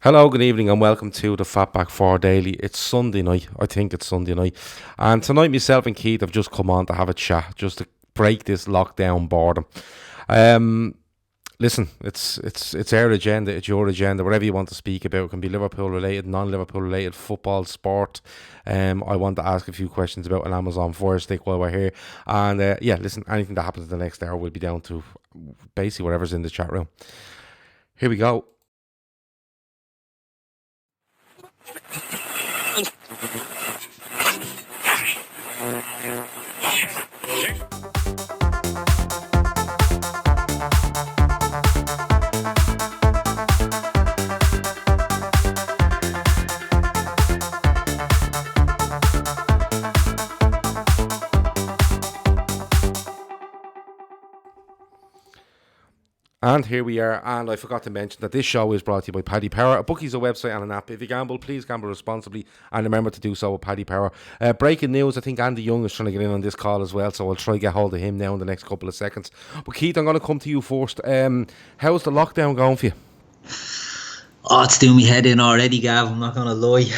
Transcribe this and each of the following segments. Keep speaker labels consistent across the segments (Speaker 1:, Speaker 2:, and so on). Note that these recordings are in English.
Speaker 1: Hello, good evening, and welcome to the FB4 Daily. It's Sunday night. I think it's Sunday night. And tonight, myself and Keith have just come on to have a chat, just to break this lockdown boredom. Um, Listen, it's our agenda, it's your agenda, whatever you want to speak about. It can be Liverpool related, non-Liverpool related, football, sport. I want to ask a few questions about an Amazon Fire Stick while we're here. And listen, anything that happens in the next hour will be down to basically whatever's in the chat room. Here we go. And here we are, and I forgot to mention that this show is brought to you by Paddy Power. A bookie's a website and an app. If you gamble, please gamble responsibly, and remember to do so with Paddy Power. Breaking news, I think Andy Young is trying to get in on this call as well, so I'll try to get hold of him now in the next couple of seconds. But Keith, I'm going to come to you first. How's the lockdown going for you?
Speaker 2: Oh, it's doing me head in already, Gav, I'm not going to lie.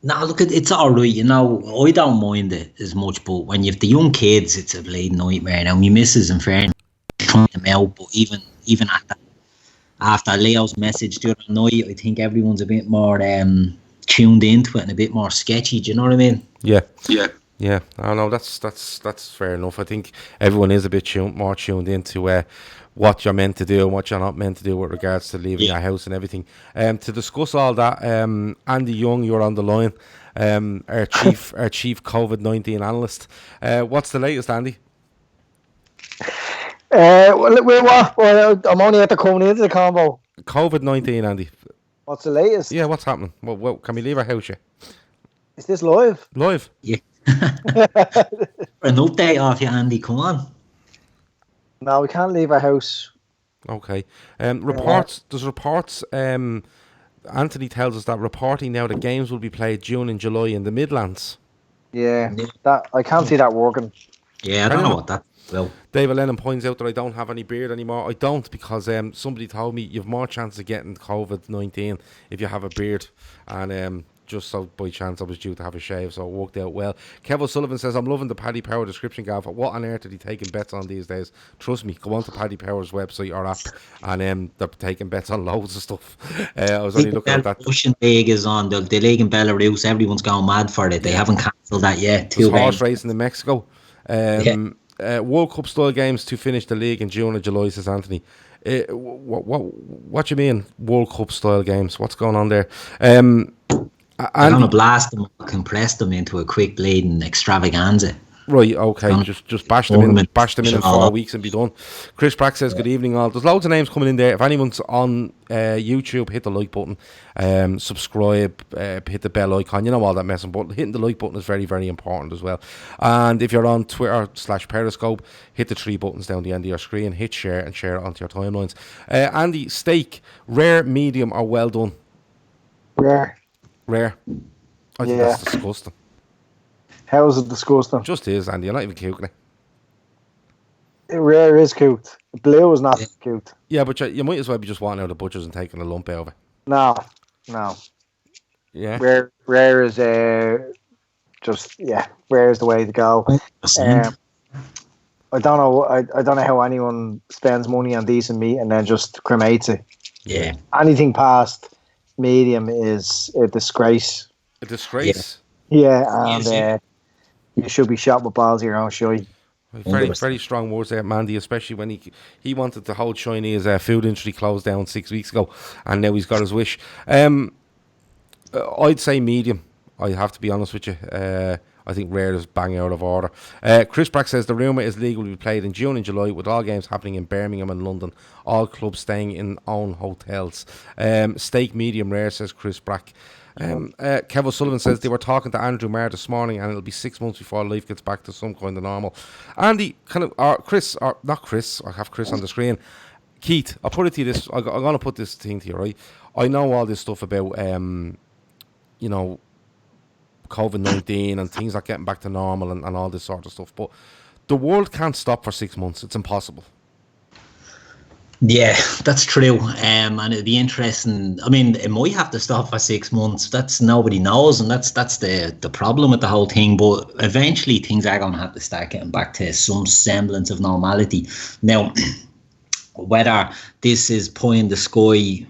Speaker 2: No, look, it's all right, you know, I don't mind it as much, but when you have the young kids, it's a bleeding nightmare. Now, my missus and friends trying them out, but even after Leo's message the other night, I think everyone's a bit more tuned into it and a bit more sketchy. Do you know what I mean?
Speaker 1: Yeah. I know that's fair enough. I think everyone is a bit more tuned into what you're meant to do and what you're not meant to do with regards to leaving your house and everything. To discuss all that, Andy Young, you're on the line. Our chief COVID-19 analyst. What's the latest, Andy?
Speaker 3: Well, I'm only at the coming into the combo.
Speaker 1: COVID-19, Andy.
Speaker 3: What's the latest?
Speaker 1: Yeah, what's happening? Well, can we leave our house yet?
Speaker 3: Is this live?
Speaker 1: Live?
Speaker 2: Yeah. An update off you, Andy, come on.
Speaker 3: No, we can't leave our house.
Speaker 1: Okay. There's reports, Anthony tells us that reporting now the games will be played June and July in the Midlands.
Speaker 3: Yeah, that I can't see that working.
Speaker 2: Yeah, I don't know what that will.
Speaker 1: David Lennon points out that I don't have any beard anymore. I don't, because somebody told me you have more chance of getting COVID-19 if you have a beard. And just so by chance I was due to have a shave, so it worked out well. Kev O'Sullivan says, I'm loving the Paddy Power description, Gav. What on earth are they taking bets on these days? Trust me, go on to Paddy Power's website or app, and they're taking bets on loads of stuff. I was only looking at that.
Speaker 2: The Russian league is on, the league in Belarus, everyone's going mad for it. They haven't cancelled that yet.
Speaker 1: There's horse racing in Mexico. World Cup style games to finish the league in June or July, says Anthony. What do you mean World Cup style games? What's going on there?
Speaker 2: I'm going to blast them, compress them into a quick bleeding extravaganza.
Speaker 1: Right, okay, just bash them in 4 weeks and be done. Chris Prack says, good evening all. There's loads of names coming in there. If anyone's on YouTube, hit the like button, subscribe, hit the bell icon, you know, all that messing, but hitting the like button is very, very important as well. And if you're on Twitter/Periscope, hit the 3 buttons down the end of your screen, hit share and share it onto your timelines. Andy, steak, rare, medium or well done?
Speaker 3: Rare.
Speaker 1: I think that's disgusting.
Speaker 3: How is it disgusting?
Speaker 1: Just is, Andy. You're not even cooking it.
Speaker 3: Rare is cute. Blue is not cute.
Speaker 1: Yeah, but you might as well be just walking out of the butchers and taking a lump out of it.
Speaker 3: No.
Speaker 1: Yeah.
Speaker 3: Rare is rare is the way to go. I don't know. I don't know how anyone spends money on decent meat and then just cremates it.
Speaker 2: Yeah.
Speaker 3: Anything past medium is a disgrace.
Speaker 1: A disgrace.
Speaker 3: Yeah, and you should be shot with balls of your own shoe.
Speaker 1: Very, very strong words there, Mandy, especially when he wanted to hold Chinese food industry closed down 6 weeks ago, and now he's got his wish. I'd say medium. I have to be honest with you. I think rare is bang out of order. Chris Brack says the rumour is legal to be played in June and July, with all games happening in Birmingham and London. All clubs staying in own hotels. Steak medium rare, says Chris Brack. Kev O'Sullivan says they were talking to Andrew Marr this morning and it'll be 6 months before life gets back to some kind of normal. Andy, not Chris, I have Chris on the screen. Keith, I'll put it to you this, I'm going to put this thing to you, right? I know all this stuff about, COVID-19 and things like getting back to normal and all this sort of stuff, but the world can't stop for 6 months. It's impossible.
Speaker 2: Yeah, that's true. And it'd be interesting. I mean, it might have to stop for 6 months. That's nobody knows, and that's the problem with the whole thing. But eventually, things are going to have to start getting back to some semblance of normality. Now, whether this is pie in the sky,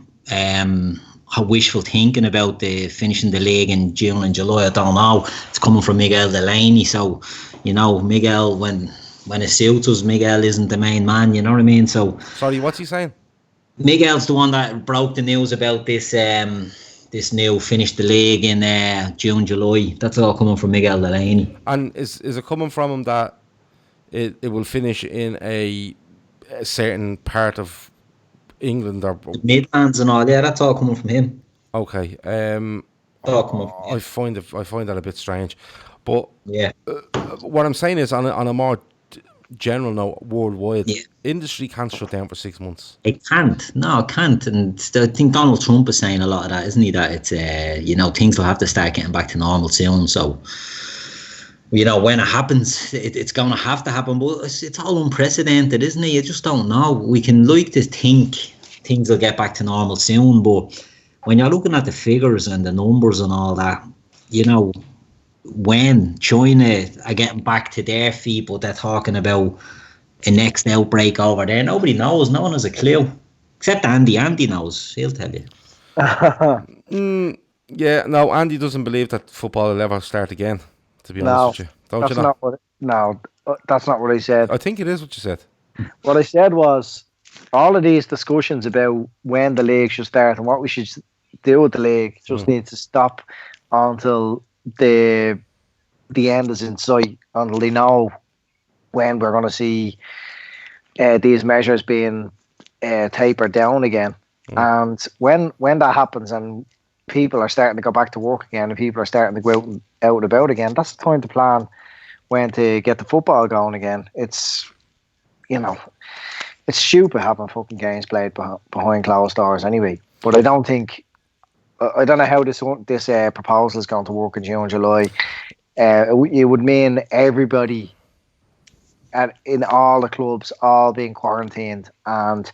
Speaker 2: wishful thinking about the finishing the league in June and July, I don't know. It's coming from Miguel Delaney, so Miguel, when it suits us, Miguel isn't the main man, you know what I mean? So
Speaker 1: Sorry, what's he saying?
Speaker 2: Miguel's the one that broke the news about this this new finish the league in June, July. That's all coming from Miguel Delaney.
Speaker 1: And is it coming from him that it will finish in a certain part of England or
Speaker 2: Midlands and all, yeah, that's all coming from him.
Speaker 1: okay?
Speaker 2: All coming from him.
Speaker 1: I find that a bit strange, but
Speaker 2: Yeah.
Speaker 1: what I'm saying is on a more general note, worldwide,
Speaker 2: Yeah.
Speaker 1: industry can't shut down for 6 months.
Speaker 2: It can't. No, it can't. And I think Donald Trump is saying a lot of that, isn't he? That it's, things will have to start getting back to normal soon. So, when it happens, it's going to have to happen. But it's all unprecedented, isn't it? You just don't know. We can like to think things will get back to normal soon. But when you're looking at the figures and the numbers and all that, when China are getting back to their feet, but they're talking about a next outbreak over there, nobody knows. No one has a clue. Except Andy. Andy knows. He'll tell you.
Speaker 1: Yeah, no, Andy doesn't believe that football will ever start again, to be honest with you. Don't you know?
Speaker 3: That's not what I said.
Speaker 1: I think it is what you said.
Speaker 3: What I said was all of these discussions about when the league should start and what we should do with the league just needs to stop until the end is in sight, until they know when we're going to see these measures being tapered down again. And when that happens and people are starting to go back to work again and people are starting to go out and about again, that's the time to plan when to get the football going again. It's stupid having fucking games played behind closed doors anyway. But I don't know how this proposal is going to work in June, July. It would mean everybody in all the clubs all being quarantined, and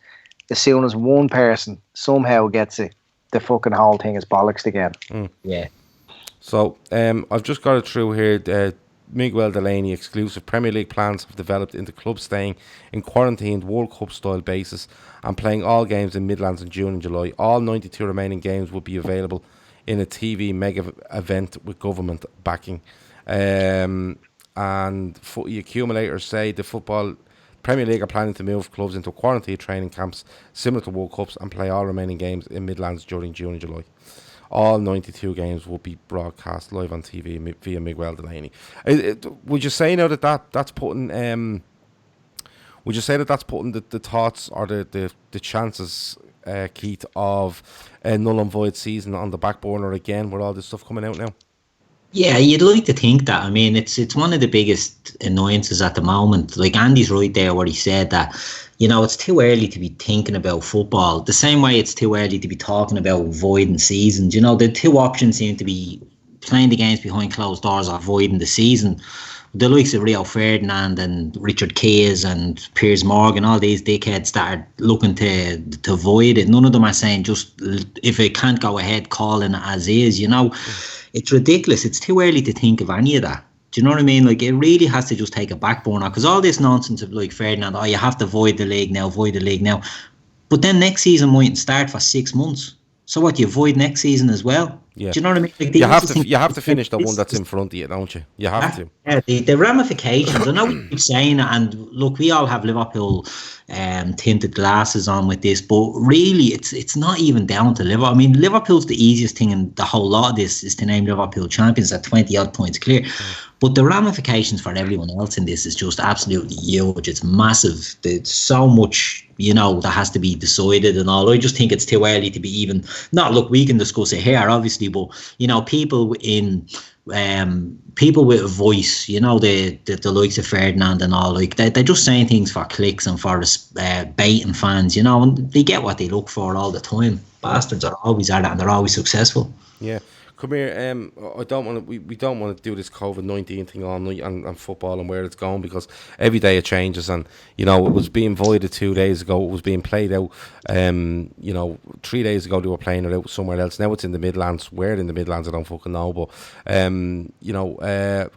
Speaker 3: as soon as one person somehow gets it, the fucking whole thing is bollocks again.
Speaker 2: Yeah.
Speaker 1: So I've just got it through here. Miguel Delaney exclusive Premier League plans have developed into clubs staying in quarantined World Cup style basis and playing all games in Midlands in June and July. All 92 remaining games will be available in a TV mega event with government backing. And footy accumulators say the football Premier League are planning to move clubs into quarantine training camps similar to World Cups and play all remaining games in Midlands during June and July. All 92 games will be broadcast live on TV via Miguel Delaney. Would you say now that's putting? Would you say that's putting the thoughts or the chances, Keith, of a null and void season on the back burner again with all this stuff coming out now?
Speaker 2: Yeah, you'd like to think that. I mean, it's one of the biggest annoyances at the moment. Like Andy's right there where he said that, it's too early to be thinking about football. The same way it's too early to be talking about voiding seasons. The two options seem to be playing the games behind closed doors or voiding the season. The likes of Rio Ferdinand and Richard Keys and Piers Morgan, all these dickheads that are looking to void it. None of them are saying just if it can't go ahead, calling it as is. It's ridiculous. It's too early to think of any of that. Do you know what I mean? Like, it really has to just take a back burner, because all this nonsense of like Ferdinand, you have to void the league now. But then next season mightn't start for 6 months. So what, you void next season as well?
Speaker 1: Yeah.
Speaker 2: Do you know what I mean? Like,
Speaker 1: you have to finish the one that's in front of you, don't you? You have to.
Speaker 2: Yeah, the ramifications. I know we keep saying it, and look, we all have Liverpool tinted glasses on with this, but really it's not even down to Liverpool. I mean, Liverpool's the easiest thing in the whole lot of this is to name Liverpool champions at 20 odd points clear. But the ramifications for everyone else in this is just absolutely huge. It's massive. There's so much, that has to be decided and all. I just think it's too early to be even. Not look, we can discuss it here, obviously, but people with a voice, the likes of Ferdinand and all, like they're just saying things for clicks and for baiting fans, and they get what they look for all the time. Bastards are always at it, and they're always successful.
Speaker 1: Yeah. Come here. I don't want to. We don't want to do this COVID-19 thing all night and football and where it's going, because every day it changes. And it was being voided 2 days ago. It was being played out. 3 days ago they were playing it out somewhere else. Now it's in the Midlands. Where in the Midlands I don't fucking know. But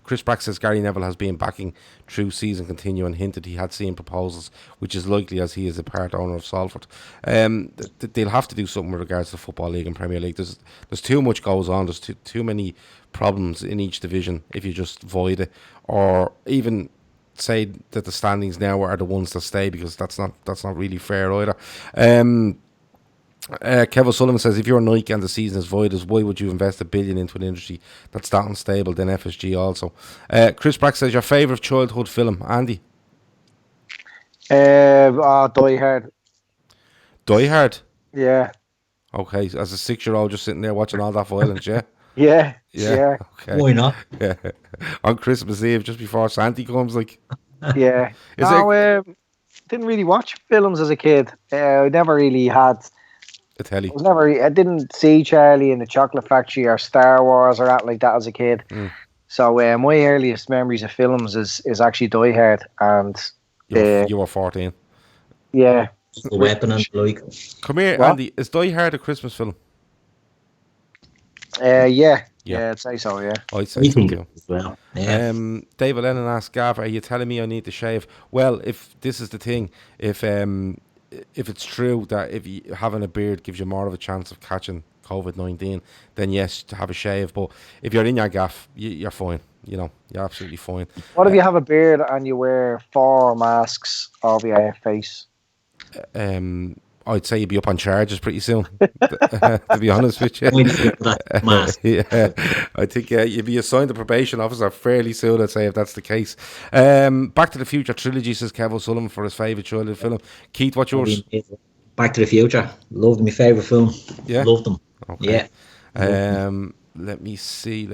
Speaker 1: Chris Brack says Gary Neville has been backing through season continue and hinted he had seen proposals, which is likely as he is a part owner of Salford. They'll have to do something with regards to the Football League and Premier League. There's too much goes on. There's too many problems in each division if you just void it, or even say that the standings now are the ones that stay, because that's not really fair either. Kevin Sullivan says, if you're Nike and the season is voided, why would you invest $1 billion into an industry that's that unstable? Then FSG also. Chris Brack says, your favourite childhood film, Andy?
Speaker 3: Die Hard.
Speaker 1: Die Hard?
Speaker 3: Yeah.
Speaker 1: Okay, as a 6-year-old just sitting there watching all that violence, yeah?
Speaker 3: Yeah.
Speaker 1: Okay.
Speaker 2: Why not?
Speaker 1: Yeah. On Christmas Eve, just before Santa comes, like.
Speaker 3: Yeah. Didn't really watch films as a kid. I never really had
Speaker 1: a telly.
Speaker 3: I didn't see Charlie and the Chocolate Factory or Star Wars or that like that as a kid. So my earliest memories of films is actually Die Hard, and
Speaker 1: you were 14.
Speaker 3: Yeah.
Speaker 2: The weapon and like.
Speaker 1: Come here, what? Andy. Is Die Hard a Christmas film?
Speaker 3: Yeah, I'd say so. Yeah,
Speaker 1: I'd say so too.
Speaker 2: As well. Yeah.
Speaker 1: David Lennon asked Gav, "Are you telling me I need to shave?" Well, if this is the thing, if it's true that if you having a beard gives you more of a chance of catching COVID-19, then yes, to have a shave. But if you're in your gaff, you're fine. You're absolutely fine.
Speaker 3: What if you have a beard and you wear 4 masks over your face?
Speaker 1: I'd say you'd be up on charges pretty soon, to be honest with you. Yeah, I think you'd be assigned a probation officer fairly soon, I'd say, if that's the case. Back to the Future trilogy, says Kev O'Sullivan, for his favourite childhood film. Keith, what's yours?
Speaker 2: Back to the Future. Loved my favourite film.
Speaker 1: Yeah?
Speaker 2: Loved them.
Speaker 1: Okay. Yeah. Let me see.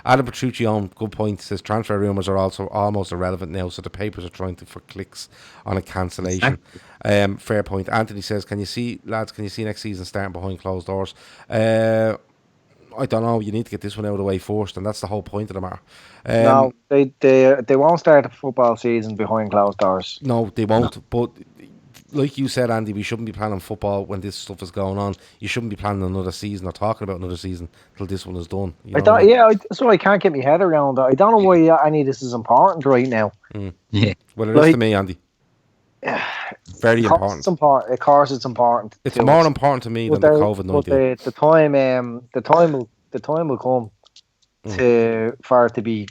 Speaker 1: Adam Petrucci on good point says transfer rumours are also almost irrelevant now, so the papers are trying to for clicks on a cancellation. Fair point. Anthony says, can you see next season starting behind closed doors? I don't know. You need to get this one out of the way first, and that's the whole point of the matter.
Speaker 3: No, they won't start the football season behind closed doors.
Speaker 1: No, they won't. No. But like you said, Andy, we shouldn't be planning football when this stuff is going on. You shouldn't be planning another season or talking about another season till this one is done.
Speaker 3: So I can't get my head around that. I don't know why any of this is important right now.
Speaker 1: Yeah. Well, it is to me, Andy. Very important.
Speaker 3: Of course, it's important.
Speaker 1: It's more important to me than the COVID-19.
Speaker 3: But the time will come for it to be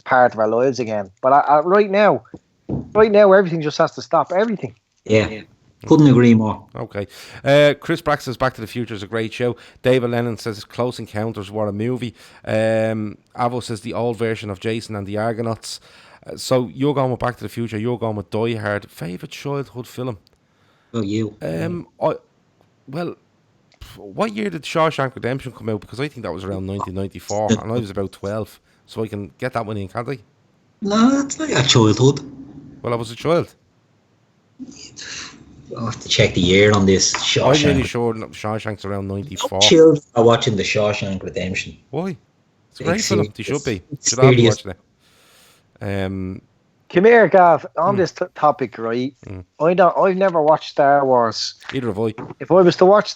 Speaker 3: part of our lives again. But right now, everything just has to stop. Everything.
Speaker 2: Yeah. Couldn't agree more.
Speaker 1: Okay. Chris Brack says Back to the Future is a great show. David Lennon says Close Encounters were a movie. Avo says the old version of Jason and the Argonauts. So you're going with Back to the Future. You're going with Die Hard. Favourite childhood film?
Speaker 2: Well, you.
Speaker 1: What year did Shawshank Redemption come out? Because I think that was around 1994, and I was about 12. So I can get that one in, can't I?
Speaker 2: No, that's not your childhood.
Speaker 1: Well, I was a child.
Speaker 2: I'll have to check the year on this.
Speaker 1: I'm really sure Shawshank's around 94.
Speaker 2: Children are watching the Shawshank Redemption.
Speaker 1: Why? It's a great film. They should be. Should all be watching it.
Speaker 3: Come here, Gav. On this topic, right? I've never watched Star Wars.
Speaker 1: Either have I.
Speaker 3: If I was to watch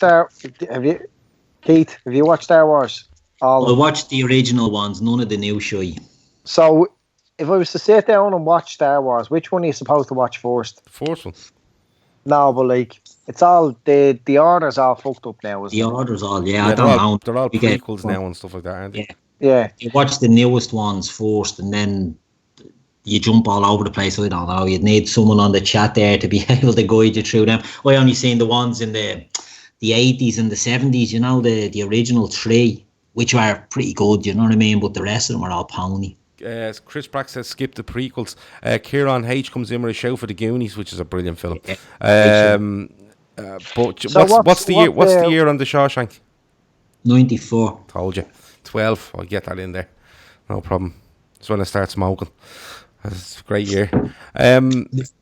Speaker 3: Keith, have you watched Star Wars?
Speaker 2: I watched the original ones, none of the new shy.
Speaker 3: So, if I was to sit down and watch Star Wars, which one are you supposed to watch first?
Speaker 1: First one.
Speaker 3: No, but it's all the order's all fucked up now.
Speaker 2: The order's all, I don't know.
Speaker 1: They're all prequels now and stuff like that, aren't they?
Speaker 3: Yeah.
Speaker 2: You watch the newest ones first, and then you jump all over the place. I don't know. You'd need someone on the chat there to be able to guide you through them. I only seen the ones in the 80s and the 70s. The original 3, which were pretty good. You know what I mean? But the rest of them are all pony.
Speaker 1: Chris Brack says skip the prequels. Kieran H comes in with a show for the Goonies, which is a brilliant film. But so what's the year on the Shawshank?
Speaker 2: 94.
Speaker 1: Told you. 12. I'll get that in there. No problem. That's when I start smoking. That's a great year.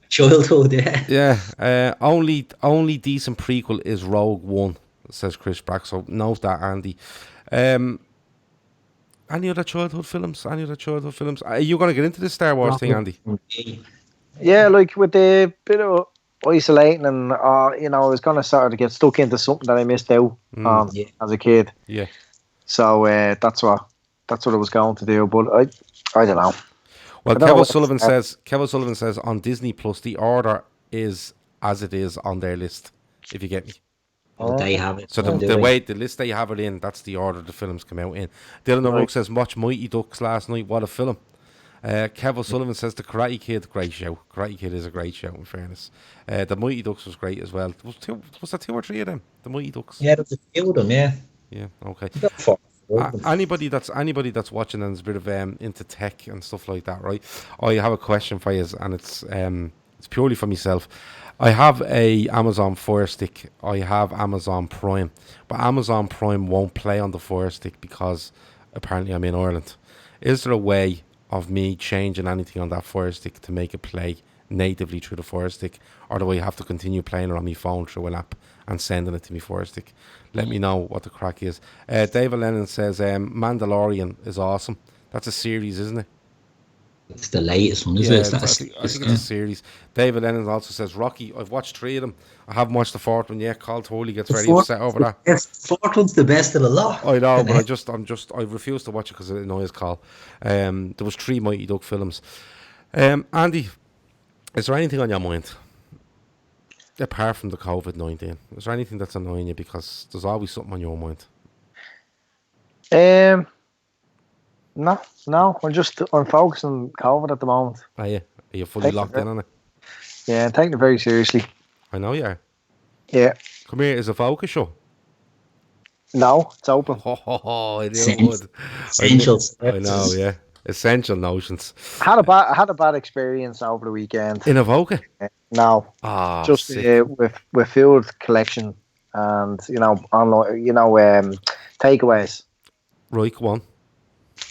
Speaker 2: Childhood, yeah.
Speaker 1: Yeah. Only decent prequel is Rogue One, says Chris Brack. So note that, Andy. Any other childhood films? Are you going to get into this Star Wars thing, Andy?
Speaker 3: Yeah, like with the bit of isolating and I was gonna sort of get stuck into something that I missed out on as a kid.
Speaker 1: Yeah.
Speaker 3: So that's what I was going to do, but I don't know.
Speaker 1: Well, Kevin Sullivan says on Disney Plus the order is as it is on their list. If you get me.
Speaker 2: Oh, they have it.
Speaker 1: So the list they have it in, that's the order the films come out in. Dylan O'Rourke says watch Mighty Ducks last night. What a film. Kevin Sullivan says the Karate Kid, great show. Karate Kid is a great show, in fairness. The Mighty Ducks was great as well. Was there 2 or 3 of them? The Mighty Ducks.
Speaker 2: Yeah, there was a few of them. Yeah.
Speaker 1: Yeah. Okay. Anybody that's watching and is a bit of into tech and stuff like that, right? I have a question for you, and it's purely for myself. I have a Amazon Fire Stick. I have Amazon Prime, but Amazon Prime won't play on the Fire Stick because apparently I'm in Ireland. Is there a way of me changing anything on that Fire Stick to make it play natively through the Fire Stick, or do I have to continue playing it on my phone through an app and sending it to my Fire Stick? Let me know what the crack is. David Lennon says Mandalorian is awesome. That's a series, isn't it?
Speaker 2: It's the latest one, isn't it?
Speaker 1: I think it's a series. David Lennon also says Rocky. I've watched 3 of them. I haven't watched the 4th one yet. Carl Toley gets very upset over that.
Speaker 2: Yes, the 4th one's the best of the lot.
Speaker 1: I know, but I refuse to watch it because it annoys Carl. There was 3 Mighty Duck films. Andy, is there anything on your mind apart from the COVID-19? Is there anything that's annoying you? Because there's always something on your mind.
Speaker 3: No. I'm focused on COVID at the moment.
Speaker 1: Are you fully locked in on it?
Speaker 3: Yeah, I'm taking it very seriously.
Speaker 1: I know you are.
Speaker 3: Yeah.
Speaker 1: Come here, is a focus show?
Speaker 3: No, it's open.
Speaker 1: It is good.
Speaker 2: Essentials.
Speaker 1: I know, yeah. Essential notions.
Speaker 3: I had a bad experience over the weekend.
Speaker 1: In Avoca?
Speaker 3: No. Just with food collection and online, takeaways.
Speaker 1: Right, go on.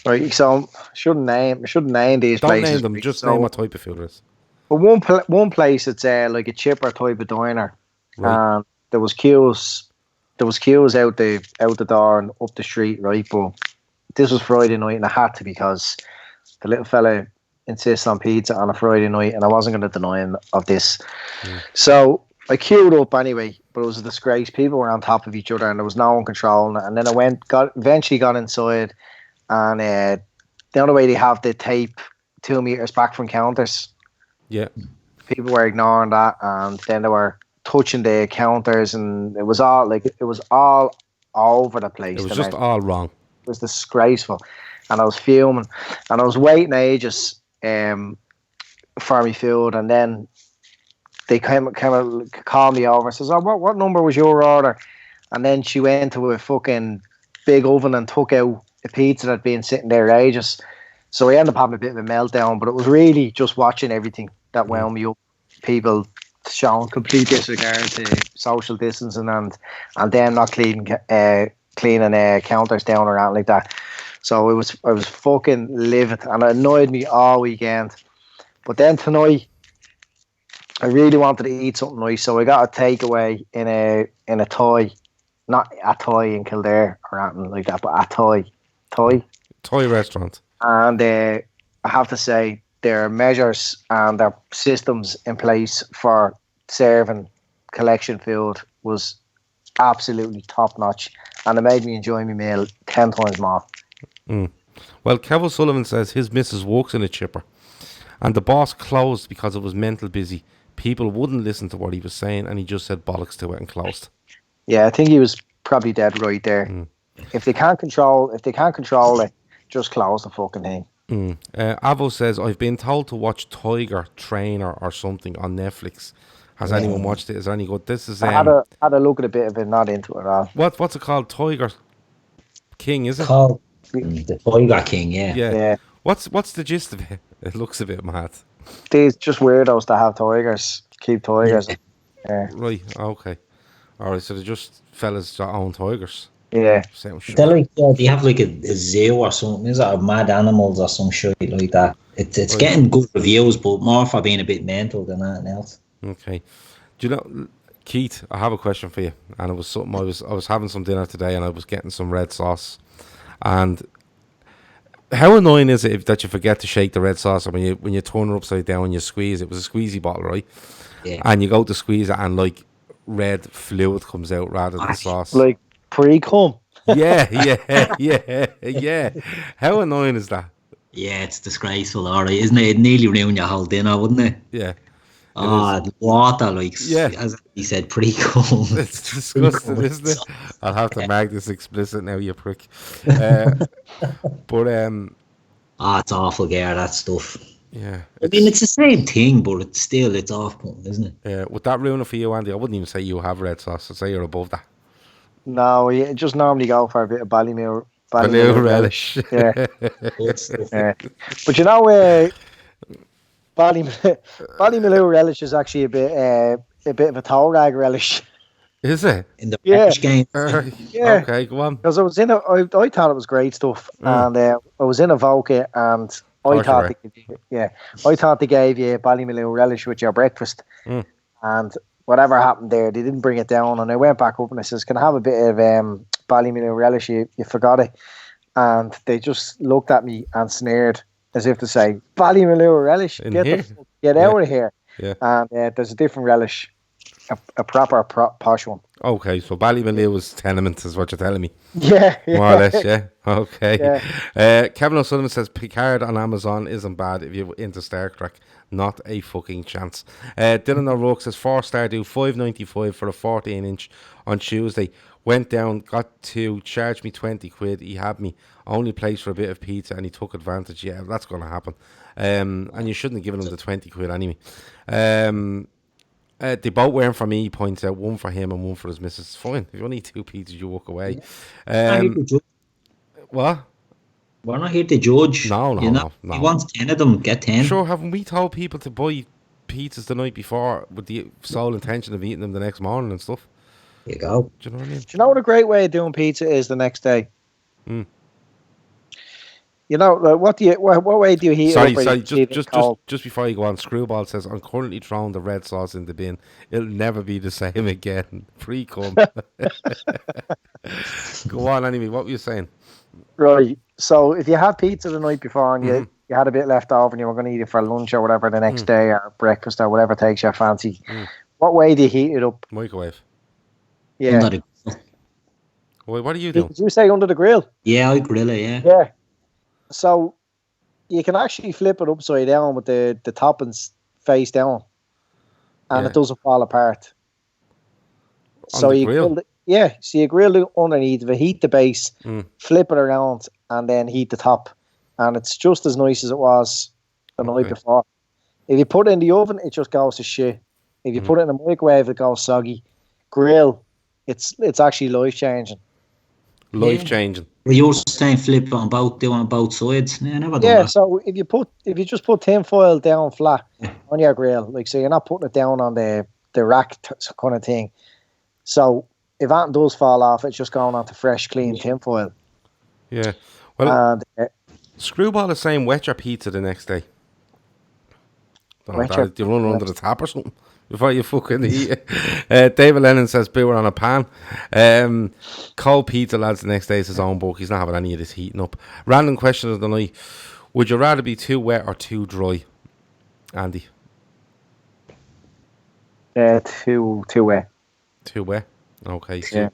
Speaker 3: Right, so shouldn't name these places.
Speaker 1: Don't name them. Just name what type of food it is.
Speaker 3: But one place, it's like a chipper type of diner,
Speaker 1: right.
Speaker 3: And there was queues out the door and up the street, right? But this was Friday night, and I had to because the little fella insists on pizza on a Friday night, and I wasn't going to deny him of this. So I queued up anyway, but it was a disgrace. People were on top of each other, and there was no one controlling it. And then I eventually got inside. And the only way they have the tape 2 meters back from counters.
Speaker 1: Yeah.
Speaker 3: People were ignoring that, and then they were touching the counters, and it was all over the place.
Speaker 1: It was just all wrong.
Speaker 3: It was disgraceful. And I was fuming, and I was waiting ages for me food, and then they came called me over and says, "Oh, what number was your order?" And then she went to a fucking big oven and took out a pizza that had been sitting there ages. So I ended up having a bit of a meltdown, but it was really just watching everything that wound me up. People showing complete disregard to social distancing and them not cleaning counters down or anything like that. So I was fucking livid, and it annoyed me all weekend. But then tonight, I really wanted to eat something nice, so I got a takeaway in a toy. Not a toy in Kildare or anything like that, but a toy
Speaker 1: restaurant.
Speaker 3: And I have to say, their measures and their systems in place for serving collection food was absolutely top notch, and it made me enjoy my meal 10 times more.
Speaker 1: Well, Kevin Sullivan says his missus works in a chipper, and the boss closed because it was mental busy. People wouldn't listen to what he was saying, and he just said bollocks to it and closed.
Speaker 3: Yeah, I think he was probably dead right there. If they can't control it, just close the fucking thing.
Speaker 1: Avo says, I've been told to watch Tiger Trainer or something on Netflix. Has anyone watched it? Is there any good? This is
Speaker 3: I had a look at a bit of it, not into it at all.
Speaker 1: What's it called? Tiger King, is it?
Speaker 2: Called the Tiger King, yeah.
Speaker 1: What's the gist of it? It looks a bit mad.
Speaker 3: These just weirdos that have tigers, keep tigers. Yeah.
Speaker 1: Right, okay. Alright, so they're just fellas that own tigers.
Speaker 3: Yeah.
Speaker 2: They're like, they have like a zoo or something, is it? Or mad animals or some shit like that. It's getting good reviews, but more for being a bit mental than anything else.
Speaker 1: Okay. Do you know, Keith, I have a question for you, and it was something I was having some dinner today, and I was getting some red sauce, and how annoying is it that you forget to shake the red sauce, and when you turn it upside down and you squeeze it? It was a squeezy bottle, right?
Speaker 2: Yeah.
Speaker 1: And you go to squeeze it, and like red fluid comes out rather than sauce.
Speaker 3: Like pre-cum.
Speaker 1: Yeah. How annoying is that?
Speaker 2: Yeah, it's disgraceful, alright, isn't it? It'd nearly ruin your whole dinner, wouldn't it?
Speaker 1: Yeah.
Speaker 2: Water, like,
Speaker 1: Yeah.
Speaker 2: as he said, pre-cum.
Speaker 1: It's disgusting, isn't it? I'll have to mark this explicit now, you prick. But
Speaker 2: it's awful, Gare, that stuff.
Speaker 1: yeah.
Speaker 2: I mean, it's the same thing, but it's off-putting, isn't it?
Speaker 1: Yeah, would that ruin it for you, Andy? I wouldn't even say you have red sauce. I'd say you're above that.
Speaker 3: No, you just normally go for a bit of Ballymill
Speaker 1: relish.
Speaker 3: Yeah. Yeah. But you know, Ballymill relish is actually a bit of a towel rag relish.
Speaker 1: Is it?
Speaker 2: In the British game.
Speaker 3: Yeah.
Speaker 1: Okay, go on.
Speaker 3: Because I thought it was great stuff, and I was in a Vodka, and I thought they gave you Ballymill relish with your breakfast, and whatever happened there, they didn't bring it down, and I went back up and I says, "Can I have a bit of Ballymill relish? You forgot it," and they just looked at me and sneered as if to say, "Ballymill relish, get out of here!"
Speaker 1: Yeah.
Speaker 3: And there's a different relish, a proper posh one.
Speaker 1: Okay, so Ballymill was tenement, is what you're telling me.
Speaker 3: Yeah.
Speaker 1: More or less, yeah. Okay.
Speaker 3: Yeah.
Speaker 1: Kevin O'Sullivan says Picard on Amazon isn't bad if you're into Star Trek. Not a fucking chance. Dylan O'Rourke says 4-star do $5.95 for a 14-inch on Tuesday. Went down, got to charge me 20 quid. He had me. Only place for a bit of pizza and he took advantage. Yeah, that's going to happen. And you shouldn't have given him the 20 quid anyway. They both weren't for me, he points out. One for him and one for his missus. It's fine. If you only eat 2 pizzas, you walk away. What?
Speaker 2: We're not here to judge.
Speaker 1: No.
Speaker 2: He wants 10 of them, get 10.
Speaker 1: Sure, haven't we told people to buy pizzas the night before with the sole intention of eating them the next morning and stuff?
Speaker 2: There you go.
Speaker 1: Do you know what I mean?
Speaker 3: Do you know what a great way of doing pizza is the next day? You know, what way do you heat it up?
Speaker 1: Sorry, just before you go on, Screwball says, I'm currently throwing the red sauce in the bin. It'll never be the same again. Pre-cum. Go on anyway, what were you saying?
Speaker 3: Right, so if you have pizza the night before and you had a bit left over and you were going to eat it for lunch or whatever the next day or breakfast or whatever takes your fancy, what way do you heat it up?
Speaker 1: Microwave.
Speaker 3: Yeah.
Speaker 1: What are you doing?
Speaker 3: Did you say under the grill?
Speaker 2: Yeah, I grill it, yeah.
Speaker 3: Yeah. So you can actually flip it upside down with the toppings face down and it doesn't fall apart.
Speaker 1: So you grill?
Speaker 3: So you grill it underneath, heat the base, flip it around, and then heat the top. And it's just as nice as it was the night before. If you put it in the oven, it just goes to shit. If you put it in the microwave, it goes soggy. Grill, it's actually life-changing.
Speaker 1: Life-changing.
Speaker 2: You're saying flip on both sides. Yeah, I never done that.
Speaker 3: So if you just put tin foil down flat on your grill, like, so you're not putting it down on the rack kind of thing. So if that does fall off, it's just going onto fresh, clean tin foil.
Speaker 1: Yeah. Well, Screwball is saying wet your pizza the next day. Do you run under the tap or something before you fucking eat it? David Lennon says beer on a pan. Cold pizza, lads, the next day is his own book. He's not having any of this heating up. Random question of the night. Would you rather be too wet or too dry, Andy?
Speaker 3: Too wet.
Speaker 1: Too wet? Okay.
Speaker 3: Yeah.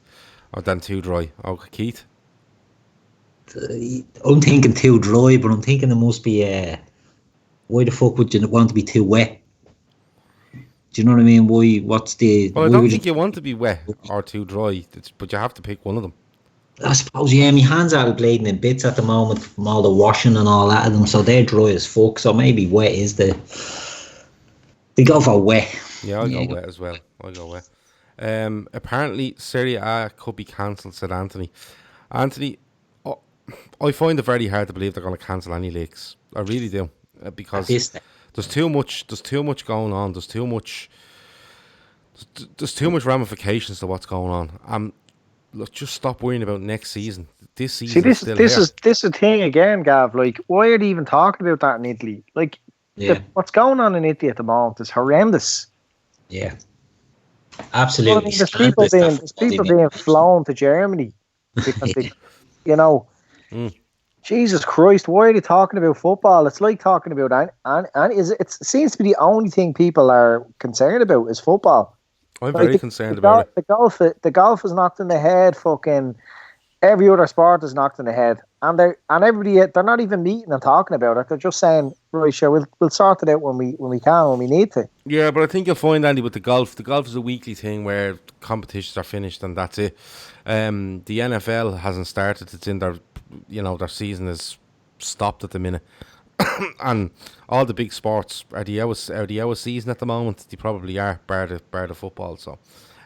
Speaker 1: Or then too dry. Okay, Keith?
Speaker 2: I'm thinking too dry, but I'm thinking it must be... why the fuck would you want to be too wet? Do you know what I mean? What's the...
Speaker 1: Well, I don't think you want to be wet or too dry, but you have to pick one of them.
Speaker 2: I suppose, yeah, my hands are bleeding in bits at the moment from all the washing and all that of them, so they're dry as fuck, so maybe wet is the... They go for wet.
Speaker 1: Yeah, I'll go wet as well. Apparently, Serie A could be cancelled, said Anthony. Anthony, I find it very hard to believe they're going to cancel any leagues. I really do. Because there's too much going on. There's too much ramifications to what's going on. Look, just stop worrying about next season. This season. See, this is the thing again, Gav. Like, why are they even talking about that in Italy? Like, what's going on in Italy at the moment is horrendous.
Speaker 2: Yeah. Absolutely.
Speaker 3: There's people being flown to Germany because they, you know, Jesus Christ, why are they talking about football? It's like talking about it seems to be the only thing people are concerned about is football.
Speaker 1: I'm very concerned about it.
Speaker 3: The golf is knocked in the head. Fucking every other sport is knocked in the head, and everybody they're not even meeting and talking about it. They're just saying, "Right, sure, we'll sort it out when we can, when we need to."
Speaker 1: Yeah, but I think you'll find, Andy, with the golf is a weekly thing where competitions are finished and that's it. The NFL hasn't started; it's in their season is stopped at the minute. And all the big sports are the out of season at the moment. They probably are, bar the football. So,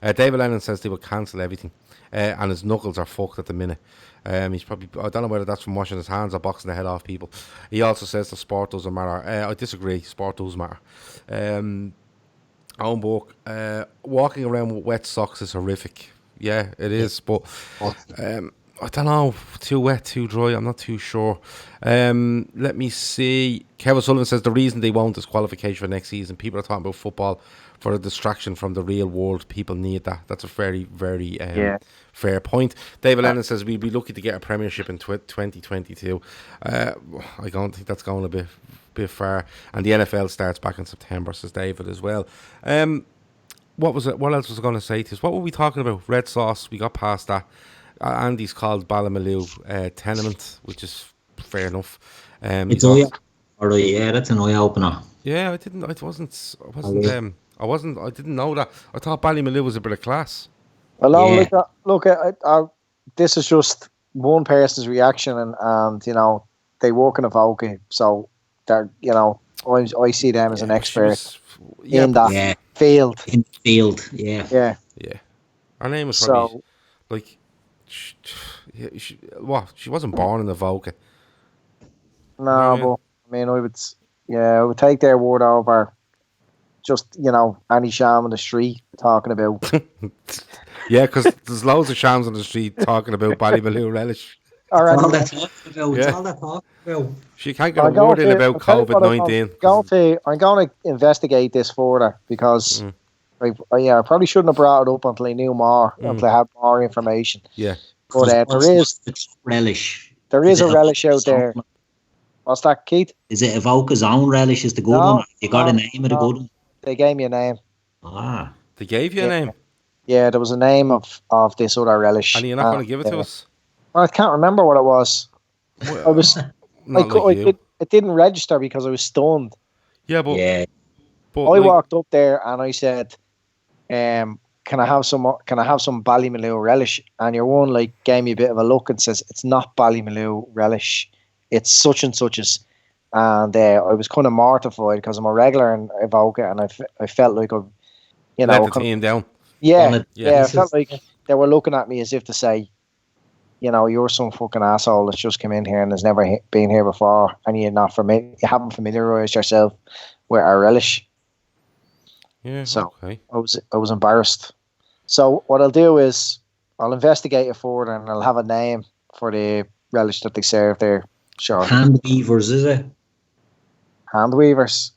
Speaker 1: David Lennon says they will cancel everything, and his knuckles are fucked at the minute. He's probably, I don't know whether that's from washing his hands or boxing the head off people. He also says the sport doesn't matter. I disagree. Sport does matter. Walking around with wet socks is horrific. Yeah, it is. But I don't know, too wet, too dry, I'm not too sure. Let me see. Kevin Sullivan says the reason they won't is qualification for next season. People are talking about football for a distraction from the real world. People need that. That's a very, very fair point. David Lennon says we'd be lucky to get a premiership in 2022. I don't think that's going a bit far. And the NFL starts back in September, says David as well. What was it? What else was I going to say to us? What were we talking about? Red sauce. We got past that. Andy's called Ballymaloe Tenement, which is fair enough.
Speaker 2: It's that's an eye opener.
Speaker 1: Yeah, I didn't know that. I thought Ballymaloe was a bit of class.
Speaker 3: Well, look, this is just one person's reaction, and they work in a Avoca, so they're I see them as an expert in that field.
Speaker 2: In the field, yeah.
Speaker 1: Her name was probably like. She wasn't born in the Avoca.
Speaker 3: No, but I mean, I would take their word over just any sham on the street talking about.
Speaker 1: Yeah, because there's loads of shams on the street talking about Ballymaloe relish.
Speaker 2: All that talk about.
Speaker 1: She can't get a word in about COVID-19.
Speaker 3: I'm going to investigate this further because. I probably shouldn't have brought it up until I knew more, until I had more information.
Speaker 1: Yeah.
Speaker 3: But there is
Speaker 2: relish.
Speaker 3: There is a relish out there. What's that, Keith?
Speaker 2: Is it Avoca's own relish? Is the good one? You got a name of the good one?
Speaker 3: They gave me a name.
Speaker 1: They gave you a name?
Speaker 3: Yeah, there was a name of this other relish.
Speaker 1: And you're not going to give it to us?
Speaker 3: Well, I can't remember what it was. I was. It didn't register because I was stunned.
Speaker 1: Yeah, but
Speaker 3: I walked up there and I said, can I have some Ballymaloe relish? And your one gave me a bit of a look and says, it's not Ballymaloe relish, it's such and such. And I was kind of mortified because I'm a regular in Avoca, and I felt like let
Speaker 1: the team down.
Speaker 3: Yeah, I felt like they were looking at me as if to say, you're some fucking asshole that's just come in here and has never been here before, and you haven't familiarised yourself with our relish.
Speaker 1: Yeah,
Speaker 3: so
Speaker 1: okay.
Speaker 3: I was embarrassed. So what I'll do is I'll investigate it further, and I'll have a name for the relish that they serve there. Sure.
Speaker 2: Hand weavers, is it?
Speaker 3: Hand weavers.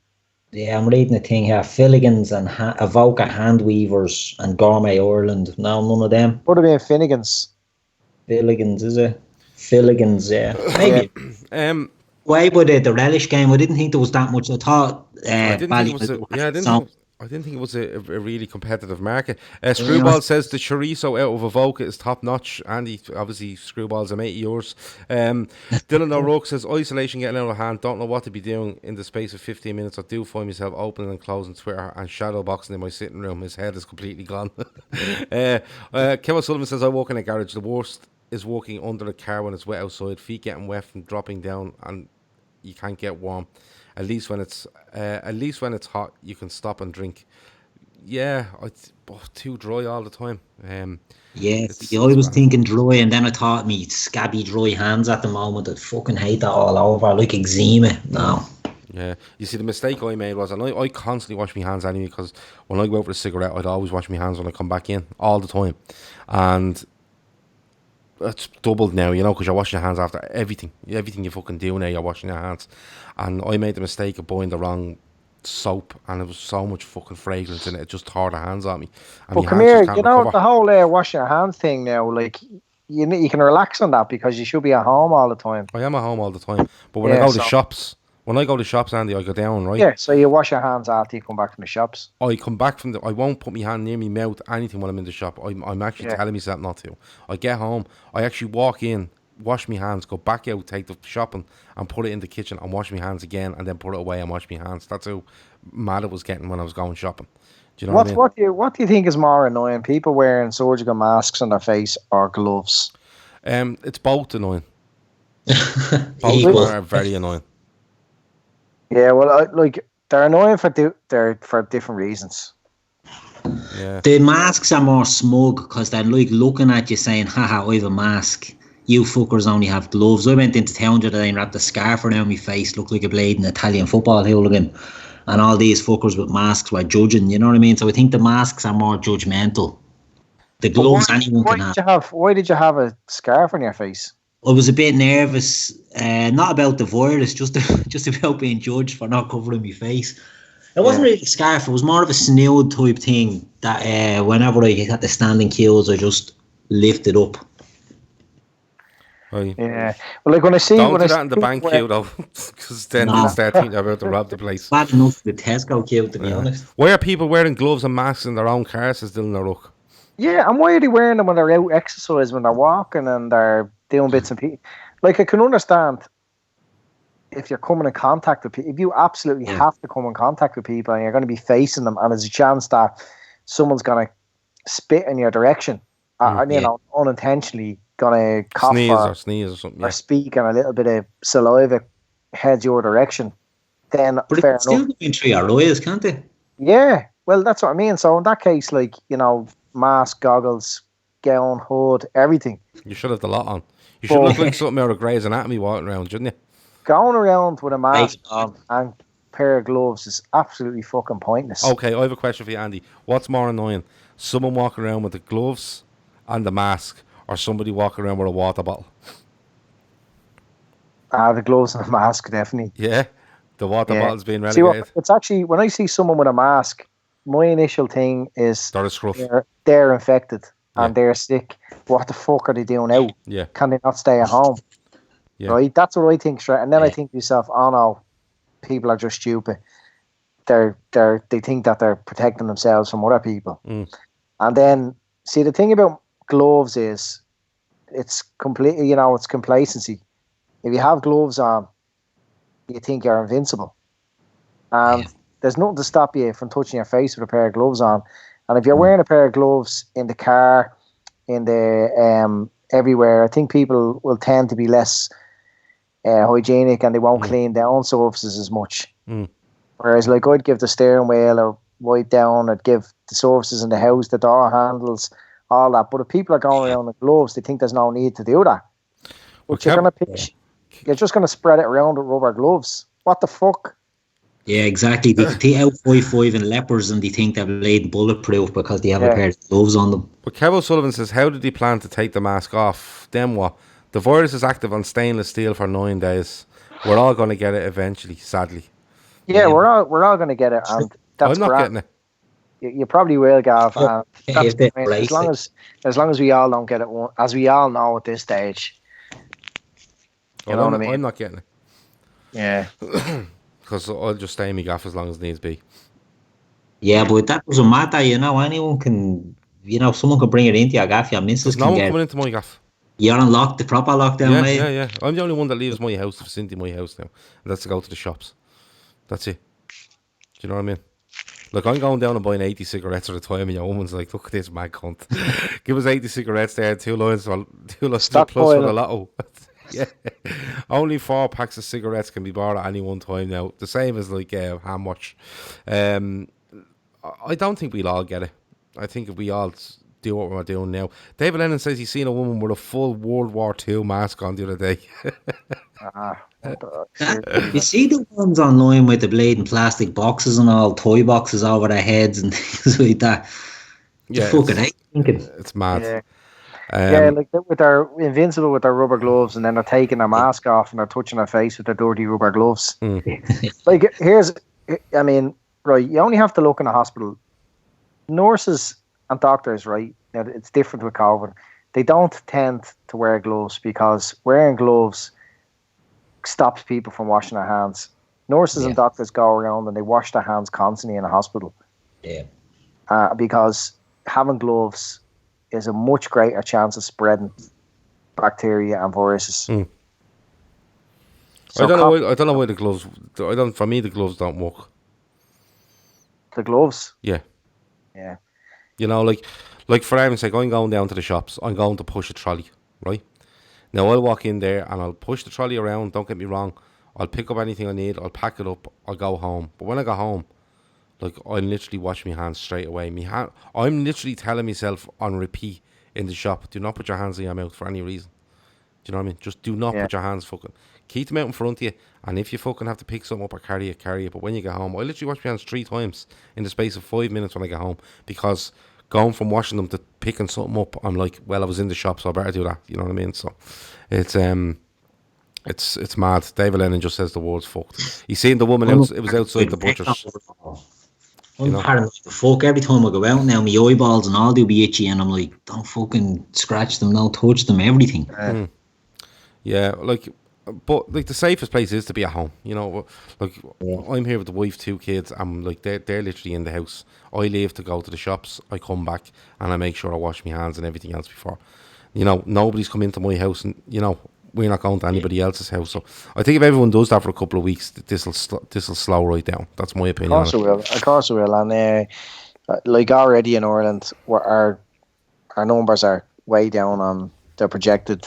Speaker 2: Yeah, I'm reading a thing here. Filligans and Avoca hand weavers and Gourmet Ireland. No, none of them.
Speaker 3: Would have been Finnegans.
Speaker 2: Filligans, is it? Filligans, yeah. Maybe. Why would the relish game? I didn't think there was that much. I thought. I
Speaker 1: didn't think it was a really competitive market. Screwball says the chorizo out of Avoca is top notch. Andy, obviously, Screwball's a mate of yours. Dylan O'Rourke says isolation getting out of hand. Don't know what to be doing in the space of 15 minutes. I do find myself opening and closing Twitter and shadow boxing in my sitting room. His head is completely gone. Kevin Sullivan says I walk in a garage. The worst is walking under a car when it's wet outside. Feet getting wet from dropping down and you can't get warm. At least when it's hot, you can stop and drink. Yeah, it's too dry all the time.
Speaker 2: I was thinking dry, and then I thought me scabby dry hands at the moment. I fucking hate that all over, like eczema. No.
Speaker 1: Yeah, you see, the mistake I made was, and I constantly wash my hands anyway, because when I go out for a cigarette, I'd always wash my hands when I come back in, all the time. And it's doubled now, because you're washing your hands after everything you fucking do now, you're washing your hands. And I made the mistake of buying the wrong soap, and it was so much fucking fragrance in it. It just tore the hands at me. And
Speaker 3: But
Speaker 1: my
Speaker 3: come
Speaker 1: hands
Speaker 3: here,
Speaker 1: just can't
Speaker 3: you know,
Speaker 1: recover.
Speaker 3: the whole washing your hands thing now, like, you can relax on that because you should be at home all the time.
Speaker 1: I am at home all the time, but when I
Speaker 3: Yeah,
Speaker 1: go to
Speaker 3: so-
Speaker 1: shops, Andy, I go down, right?
Speaker 3: Yeah, so you wash your hands after you come back from the shops.
Speaker 1: I come back from I won't put my hand near my mouth, anything when I'm in the shop. I'm actually
Speaker 3: Yeah.
Speaker 1: telling myself not to. I get home, I actually walk in, wash my hands, go back out, take the shopping, and put it in the kitchen and wash my hands again, and then put it away and wash my hands. That's how mad it was getting when I was going shopping. Do you know what I mean?
Speaker 3: What do you think is more annoying? People wearing surgical masks on their face or gloves?
Speaker 1: It's both annoying. Both
Speaker 2: Equal.
Speaker 1: are very annoying.
Speaker 3: Yeah, well, they're annoying for different reasons.
Speaker 1: Yeah.
Speaker 2: The masks are more smug because they're like looking at you saying, haha, I have a mask. You fuckers only have gloves. I went into town the other day and wrapped a scarf around my face, looked like a bleeding Italian football hooligan. And all these fuckers with masks were judging, you know what I mean? So I think the masks are more judgmental. The gloves anyone can have.
Speaker 3: Why did you have a scarf on your face?
Speaker 2: I was a bit nervous, not about the virus, just about being judged for not covering my face. It wasn't really a scarf, it was more of a snood type thing that whenever I had the standing queues, I just lifted up.
Speaker 1: Right.
Speaker 3: Yeah. Well, like when I see...
Speaker 1: Don't
Speaker 3: when
Speaker 1: do
Speaker 3: I
Speaker 1: that in the
Speaker 3: see
Speaker 1: bank
Speaker 3: where-
Speaker 1: queue, though, because then
Speaker 2: No.
Speaker 1: they'll start thinking about to rob the place.
Speaker 2: Bad enough the Tesco queue, to be honest.
Speaker 1: Why are people wearing gloves and masks in their own cars still in the ruck?
Speaker 3: Yeah, and why are they wearing them when they're out exercising, when they're walking and they're doing bits and pieces? Like, I can understand if you're coming in contact with people, if you absolutely have to come in contact with people and you're going to be facing them and there's a chance that someone's going to spit in your direction and, you know, unintentionally going to cough
Speaker 1: Sneeze or something.
Speaker 3: or speak and a little bit of saliva heads your direction, then
Speaker 2: But
Speaker 3: fair
Speaker 2: it's still
Speaker 3: enough.
Speaker 2: going through your eyes, can't it?
Speaker 3: Yeah, well, that's what I mean. So in that case, like, you know, mask, goggles, gown, hood, everything.
Speaker 1: You should have the lot on. You should look like something out of Grey's Anatomy walking around, shouldn't you?
Speaker 3: Going around with a mask on and a pair of gloves is absolutely fucking pointless.
Speaker 1: Okay, I have a question for you, Andy. What's more annoying? Someone walking around with the gloves and the mask, or somebody walking around with a water bottle?
Speaker 3: The gloves and the mask, definitely.
Speaker 1: Yeah, the water bottle's being
Speaker 3: See,
Speaker 1: relegated.
Speaker 3: it's actually, when I see someone with a mask, my initial thing is
Speaker 1: They're a scruff.
Speaker 3: they're infected and they're sick. What the fuck are they doing out?
Speaker 1: Yeah.
Speaker 3: Can they not stay at home?
Speaker 1: Yeah.
Speaker 3: Right? That's what I think straight. And then I think to myself, oh no, people are just stupid. They think that they're protecting themselves from other people.
Speaker 1: Mm.
Speaker 3: And then, see, the thing about gloves is it's completely, you know, it's complacency. If you have gloves on, you think you're invincible. And there's nothing to stop you from touching your face with a pair of gloves on. And if you're wearing a pair of gloves in the car, in the everywhere, I think people will tend to be less hygienic and they won't clean down surfaces as much.
Speaker 1: Mm.
Speaker 3: Whereas, like, I'd give the steering wheel or wipe down, I'd give the surfaces in the house, the door handles, all that. But if people are going around with gloves, they think there's no need to do that. But you're just going to spread it around with rubber gloves. What the fuck?
Speaker 2: Yeah, exactly. They take out 5'5" and lepers and they think they're bleeding bulletproof because they have a pair of gloves on them.
Speaker 1: But Kev O'Sullivan says, how did he plan to take the mask off? Then what? The virus is active on stainless steel for 9 days. We're all going to get it eventually, sadly.
Speaker 3: Yeah, we're all going to get it, and that's
Speaker 1: I'm not
Speaker 3: grand.
Speaker 1: getting it.
Speaker 3: You probably will, Gav. That's
Speaker 2: If they
Speaker 3: great.
Speaker 2: embrace
Speaker 3: as long as we all don't get it, as we all know at this stage. You know what I mean?
Speaker 1: I'm not getting it.
Speaker 3: Yeah.
Speaker 1: Because I'll just stay in my gaff as long as needs be.
Speaker 2: Yeah, but that doesn't matter, you know. Anyone can, you know, someone can bring it into your gaff. Your missus
Speaker 1: There's no
Speaker 2: can
Speaker 1: one
Speaker 2: get
Speaker 1: coming
Speaker 2: it.
Speaker 1: into my gaff.
Speaker 2: You're on the proper lockdown, mate.
Speaker 1: Yeah. I'm the only one that leaves my house, the vicinity of my house now. And that's to go to the shops. That's it. Do you know what I mean? Look, I'm going down and buying 80 cigarettes at a time, and your woman's like, look at this mad cunt. Give us 80 cigarettes there, two lines plus for the lotto. Yeah. Only 4 packs of cigarettes can be bought at any one time now. The same as like ham watch. I don't think we'll all get it. I think if we all do what we're doing now. David Lennon says he's seen a woman with a full World War II mask on the other day.
Speaker 2: You see the ones online with the bleeding plastic boxes and all, toy boxes over their heads and things like that.
Speaker 1: Yeah,
Speaker 2: fucking thinking.
Speaker 1: It's mad.
Speaker 3: Yeah. Like with their invincible with their rubber gloves, and then they're taking their mask off and they're touching their face with their dirty rubber gloves. Like I mean, right, you only have to look in a hospital. Nurses and doctors, right, now it's different with COVID. They don't tend to wear gloves because wearing gloves stops people from washing their hands. Nurses and doctors go around and they wash their hands constantly in a hospital.
Speaker 2: Yeah.
Speaker 3: Because having gloves is a much greater chance of spreading bacteria and viruses.
Speaker 1: Mm.
Speaker 3: So
Speaker 1: I don't know why the gloves. For me, the gloves don't work.
Speaker 3: The gloves.
Speaker 1: Yeah.
Speaker 3: Yeah.
Speaker 1: You know, like for argument's sake, I'm going down to the shops. I'm going to push a trolley, right? Now I'll walk in there and I'll push the trolley around. Don't get me wrong. I'll pick up anything I need. I'll pack it up. I'll go home. But when I go home, like I literally wash my hands straight away. I'm literally telling myself on repeat in the shop: do not put your hands in your mouth for any reason. Do you know what I mean? Just do not put your hands fucking. Keep them out in front of you, and if you fucking have to pick something up or carry it. But when you get home, I literally wash my hands 3 times in the space of 5 minutes when I get home, because going from washing them to picking something up, I'm like, well, I was in the shop, so I better do that. You know what I mean? So it's mad. David Lennon just says the word's fucked. He's seen the woman it was outside the butcher's.
Speaker 2: I'm paranoid the fuck. Every time I go out now, my eyeballs and all do be itchy, and I'm like, don't fucking scratch them, no touch them, everything.
Speaker 1: Yeah, but the safest place is to be at home. You know, I'm here with the wife, 2 kids. I'm like they're literally in the house. I leave to go to the shops. I come back and I make sure I wash my hands and everything else before. You know, nobody's come into my house, and you know we're not going to anybody else's house. So I think if everyone does that for a couple of weeks, this'll slow right down. That's my opinion.
Speaker 3: Of course it will. And like already in Ireland, our numbers are way down on the projected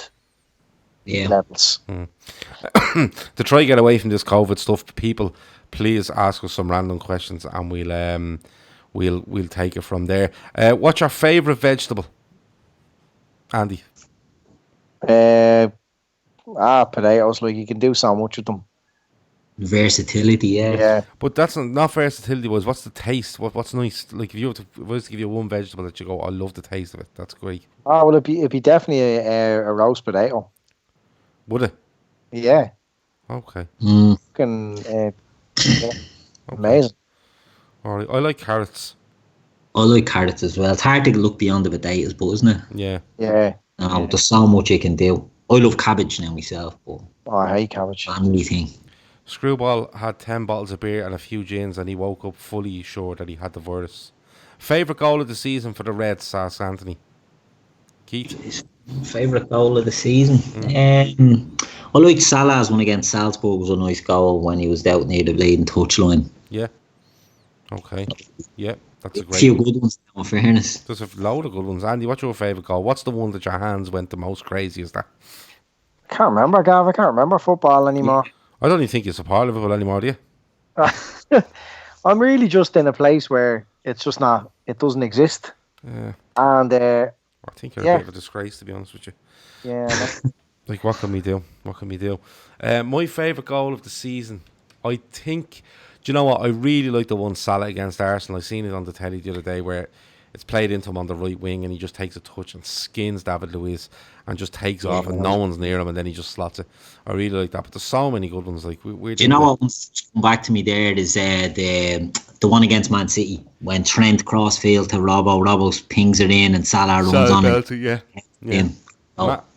Speaker 3: levels.
Speaker 1: To try to get away from this COVID stuff, people, please ask us some random questions and we'll take it from there. What's your favourite vegetable, Andy?
Speaker 3: Potatoes. Like, you can do so much with them.
Speaker 2: Versatility, yeah.
Speaker 1: But that's not versatility. What's the taste? What's nice? Like, if I was to give you one vegetable that you go, I love the taste of it, that's great.
Speaker 3: Oh, well, it'd be definitely a roast potato.
Speaker 1: Would it?
Speaker 3: Yeah.
Speaker 1: Okay.
Speaker 3: Amazing.
Speaker 1: All right. I like carrots.
Speaker 2: I like carrots as well. It's hard to look beyond the potatoes, but isn't it?
Speaker 1: Yeah.
Speaker 3: Yeah.
Speaker 2: No, there's so much you can do. I love cabbage now myself, but
Speaker 3: I hate cabbage.
Speaker 2: Family thing.
Speaker 1: Screwball had 10 bottles of beer and a few gins, and he woke up fully sure that he had the virus. Favourite goal of the season for the Reds, Sass Anthony? Keith?
Speaker 2: Favourite goal of the season? I like Salah's one against Salzburg. Was a nice goal when he was out near the bleeding touchline.
Speaker 1: Yeah. Okay. Yeah, that's a great
Speaker 2: few good ones, in fairness.
Speaker 1: There's a load of good ones. Andy, what's your favourite goal? What's the one that your hands went the most crazy? Is that?
Speaker 3: I can't remember, Gav. I can't remember football anymore.
Speaker 1: I don't even think you're support Liverpool anymore, do you?
Speaker 3: I'm really just in a place where it's just not. It doesn't exist.
Speaker 1: Yeah.
Speaker 3: And
Speaker 1: I think you're a bit of a disgrace, to be honest with you.
Speaker 3: Yeah.
Speaker 1: Like, what can we do? My favourite goal of the season, I think. Do you know what? I really like the one Salah against Arsenal. I seen it on the telly the other day where it's played into him on the right wing and he just takes a touch and skins David Luiz and just takes off and no one's near him and then he just slots it. I really like that. But there's so many good ones. Like, do
Speaker 2: you know what one's come back to me there is the one against Man City when Trent crossfield to Robbo pings it in and Salah runs on it.
Speaker 1: Yeah.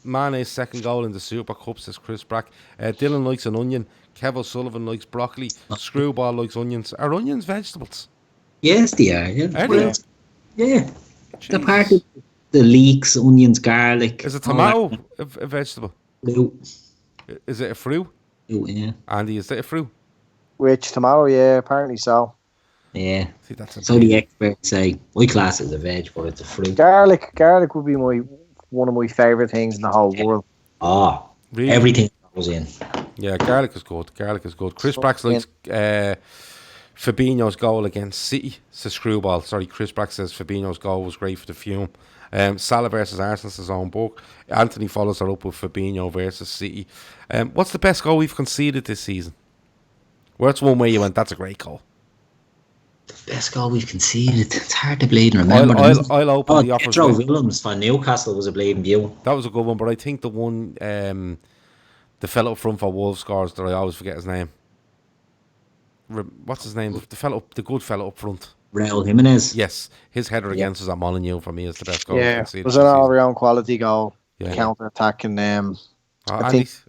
Speaker 1: Mane's second goal in the Super Cup, says Chris Brack. Dylan likes an onion. Kev O'Sullivan likes broccoli. Screwball likes onions. Are onions vegetables?
Speaker 2: Yes, they are. Yeah.
Speaker 1: Are they?
Speaker 2: Yeah. They're part of the leeks, onions, garlic.
Speaker 1: Is a tomato a vegetable?
Speaker 2: Fruit.
Speaker 1: Is it a fruit?
Speaker 2: Fruit, yeah.
Speaker 1: Andy, is it a fruit?
Speaker 3: Which tomato? Yeah, apparently so.
Speaker 2: Yeah. See, so the experts say, my class is a veg, but it's a fruit.
Speaker 3: Garlic would be one of my favourite things in the whole world.
Speaker 2: Oh, really? Everything goes in.
Speaker 1: Yeah, garlic is good. Chris Brax likes Fabinho's goal against City, says Screwball. Sorry, Chris Brax says Fabinho's goal was great for the fume. Salah versus Arsenal, says own book. Anthony follows her up with Fabinho versus City. What's the best goal we've conceded this season? What's one way you went, that's a great goal?
Speaker 2: The best goal we've conceded. It's hard to bleed and remember.
Speaker 1: I'll open the offers.
Speaker 2: Pedro Willems for Newcastle was a bleeding view.
Speaker 1: That was a good one, but I think the one, the fellow up front for Wolves scores that I always forget his name. what's his name? The good fellow up front.
Speaker 2: Raul Jimenez.
Speaker 1: Yes, his header against us at Molineux for me is the best goal.
Speaker 3: It was an all-round quality goal.
Speaker 1: Yeah.
Speaker 3: Counter-attack and
Speaker 1: Andy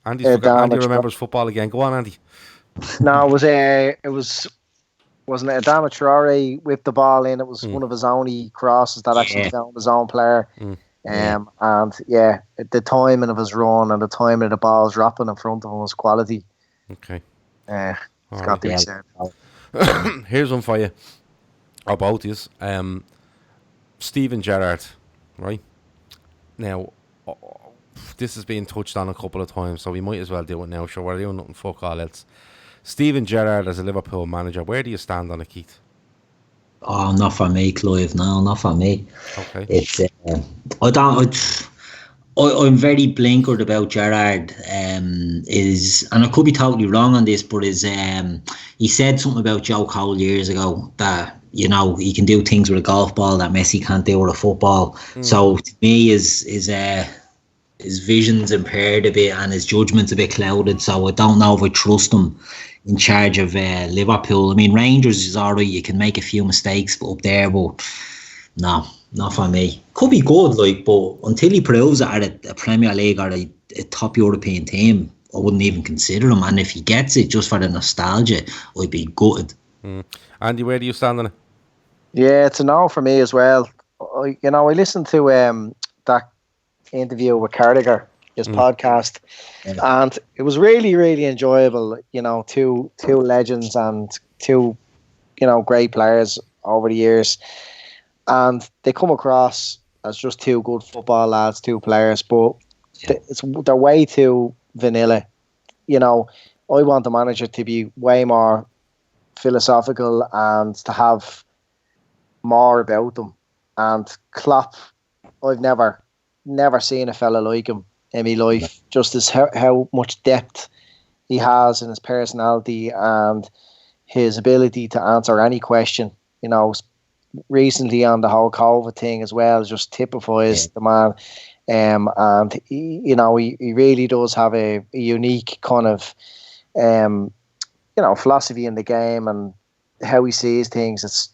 Speaker 1: remembers football again. Go on, Andy.
Speaker 3: No, wasn't it Adama Traore whipped the ball in? It was one of his only crosses that actually found his own player. And the timing of his run and the timing of the balls dropping in front of him was quality.
Speaker 1: Okay.
Speaker 3: It's got to be said.
Speaker 1: Here's one for you about this. Steven Gerrard, right? Now, this has been touched on a couple of times, so we might as well do it now. Sure, we're doing nothing fuck all else. Steven Gerrard as a Liverpool manager, where do you stand on it, Keith?
Speaker 2: Oh, not for me, Clive. No, not for me.
Speaker 1: Okay.
Speaker 2: It's I'm very blinkered about Gerrard. And I could be totally wrong on this, but he said something about Joe Cole years ago that he can do things with a golf ball that Messi can't do with a football. So to me, his vision's impaired a bit and his judgment's a bit clouded. So I don't know if I trust him in charge of Liverpool. I mean, Rangers is alright. You can make a few mistakes up there, but no, not for me. Could be good, but until he proves it at a Premier League or a top European team, I wouldn't even consider him. And if he gets it just for the nostalgia, I'd be gutted.
Speaker 1: Andy, where do you stand on it?
Speaker 3: Yeah, it's a no for me as well. I listened to that interview with Carragher, his podcast, and it was really, really enjoyable. Two legends and two great players over the years, and they come across as just two good football lads, two players, but they're way too vanilla. I want the manager to be way more philosophical and to have more about them. And Klopp, I've never seen a fella like him in my life. Just as how much depth he has in his personality and his ability to answer any question. Recently on the whole COVID thing as well, just typifies the man. And he really does have a unique kind of philosophy in the game and how he sees things.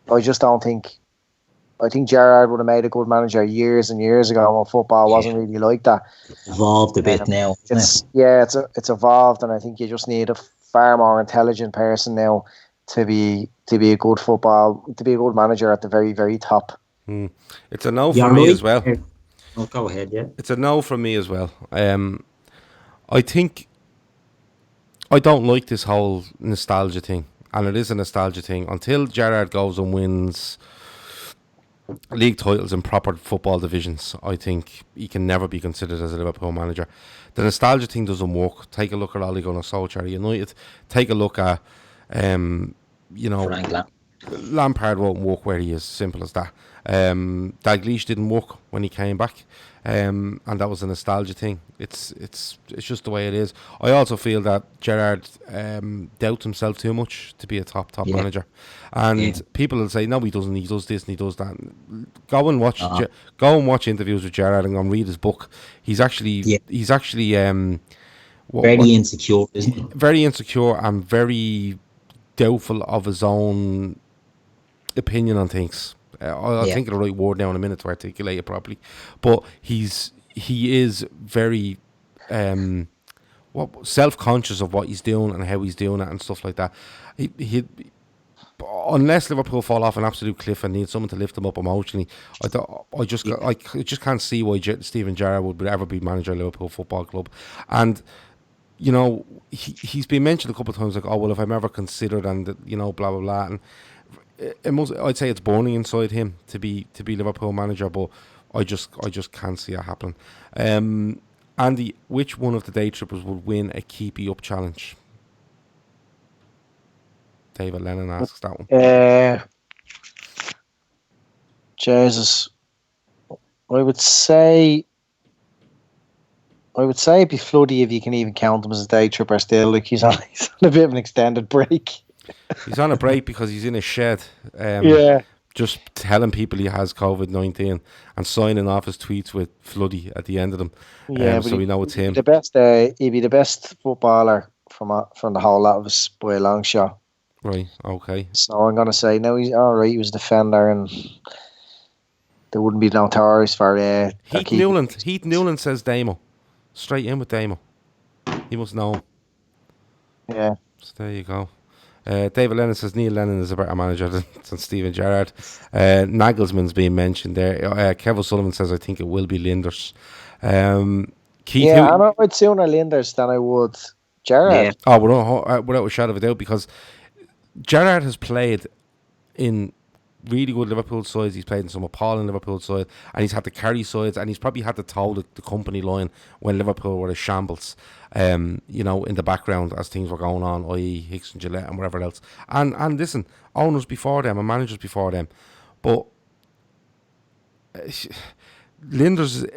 Speaker 3: I think Gerrard would have made a good manager years and years ago when football wasn't really like that.
Speaker 2: Evolved a bit now.
Speaker 3: It's evolved, and I think you just need a far more intelligent person now to be a good manager at the very, very top.
Speaker 1: It's a no for me as well.
Speaker 2: Oh, go ahead, yeah.
Speaker 1: It's a no from me as well. I think I don't like this whole nostalgia thing, and it is a nostalgia thing. Until Gerrard goes and wins league titles in proper football divisions, I think he can never be considered as a Liverpool manager. The nostalgia thing doesn't work. Take a look at Ole Gunnar Solskjaer United. Take a look at Frank Lampard won't work where he is. Simple as that. Dalglish didn't work when he came back, and that was a nostalgia thing. It's just the way it is. I also feel that Gerrard doubts himself too much to be a top manager, and people will say no, he doesn't. He does this and he does that. Go and watch interviews with Gerrard and go and read his book. He's actually
Speaker 2: very insecure, isn't he?
Speaker 1: Very insecure and very doubtful of his own opinion on things. I'll think of the right word now in a minute to articulate it properly. But he is very self-conscious of what he's doing and how he's doing it and stuff like that. He unless Liverpool fall off an absolute cliff and need someone to lift them up emotionally, I just can't see why Steven Gerrard would ever be manager of Liverpool Football Club. And he's been mentioned a couple of times like, oh well, if I'm ever considered and blah blah blah, and I'd say it's burning inside him to be Liverpool manager, but I just can't see it happening. Andy, which one of the day trippers would win a keepy up challenge? David Lennon asks that one.
Speaker 3: Jesus, I would say it'd be Floody if you can even count him as a day tripper still. Like he's on a bit of an extended break.
Speaker 1: He's on a break because he's in a shed. Just telling people he has COVID-19 and signing off his tweets with Floody at the end of them. So we know it's him.
Speaker 3: He'd be the best footballer from the whole lot of us by a long shot.
Speaker 1: Right, okay.
Speaker 3: So I'm going to say, no, he's all right. He was a defender, and there wouldn't be no Torres for
Speaker 1: Heath Newland says Damo. Straight in with Damo. He must know him.
Speaker 3: Yeah.
Speaker 1: So there you go. David Lennon says Neil Lennon is a better manager than Steven Gerrard. Nagelsmann's being mentioned there. Kevin Sullivan says I think it will be Linders. Keith,
Speaker 3: I'd sooner Linders than I would Gerrard.
Speaker 1: Yeah. Without a shadow of a doubt, because Gerrard has played in really good Liverpool sides. He's played in some appalling Liverpool sides, and he's had to carry sides, and he's probably had to toe the company line when Liverpool were a shambles. In the background as things were going on, i.e. Hicks and Gillette and whatever else. And listen, owners before them and managers before them. But Linders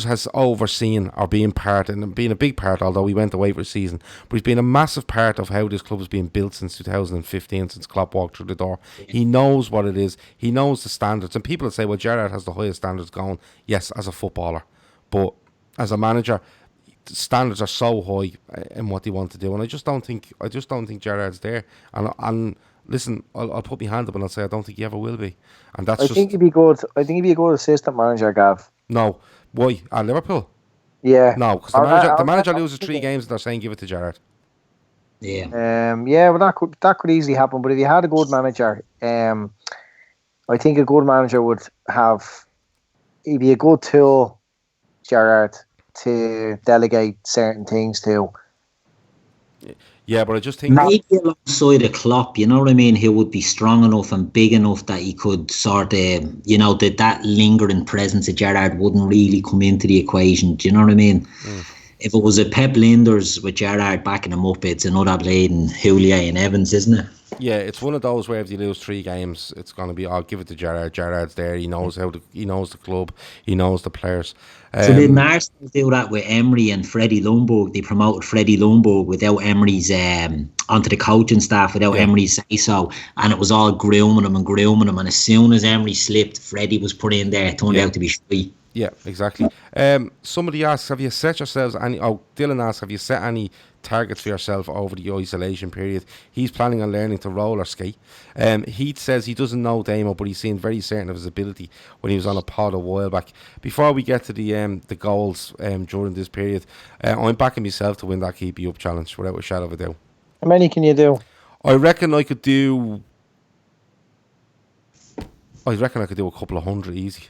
Speaker 1: has overseen or been part, and been a big part, although he went away for a season, but he's been a massive part of how this club has been built since 2015, since Klopp walked through the door. He knows what it is. He knows the standards. And people that say, well, Gerrard has the highest standards going. Yes, as a footballer. But as a manager, standards are so high in what they want to do, and I just don't think Gerrard's there. And listen, I'll put my hand up and I'll say I don't think he ever will be. And that's
Speaker 3: I think he'd be good. I think he'd be a good assistant manager, Gav.
Speaker 1: No, why at Liverpool?
Speaker 3: Yeah,
Speaker 1: no, because the manager loses 3 games and they're saying give it to Gerrard.
Speaker 2: Yeah.
Speaker 3: Well, that could easily happen. But if you had a good manager, I think a good manager would have. He'd be a good tool, Gerrard, to delegate certain things to.
Speaker 1: Yeah, but I just think
Speaker 2: maybe alongside a Klopp, you know what I mean? He would be strong enough and big enough that he could sort of, that lingering presence of Gerrard wouldn't really come into the equation. Do you know what I mean? If it was a Pep Linders with Gerrard backing him up, it's another blade and Houllier and Evans, isn't it?
Speaker 1: Yeah, it's one of those where if you lose 3 games, it's going to be, I'll give it to Gerrard. Gerrard's there. He knows he knows the club. He knows the players.
Speaker 2: So did Arsenal do that with Emery and Freddie Lundberg? They promoted Freddie Lundberg without Emery's onto the coaching staff, without Emery's say so, and it was all grooming him. And as soon as Emery slipped, Freddie was put in there. It turned out to be sweet.
Speaker 1: Yeah, exactly. Somebody asks, have you set yourselves any... Oh, Dylan asks, have you set any targets for yourself over the isolation period? He's planning on learning to roller skate. Heath says he doesn't know Damo, but he seemed very certain of his ability when he was on a pod a while back. Before we get to the goals during this period, I'm backing myself to win that Keep You Up challenge without a shadow of a doubt.
Speaker 3: How many can you do?
Speaker 1: I reckon I could do a couple of 100 easy.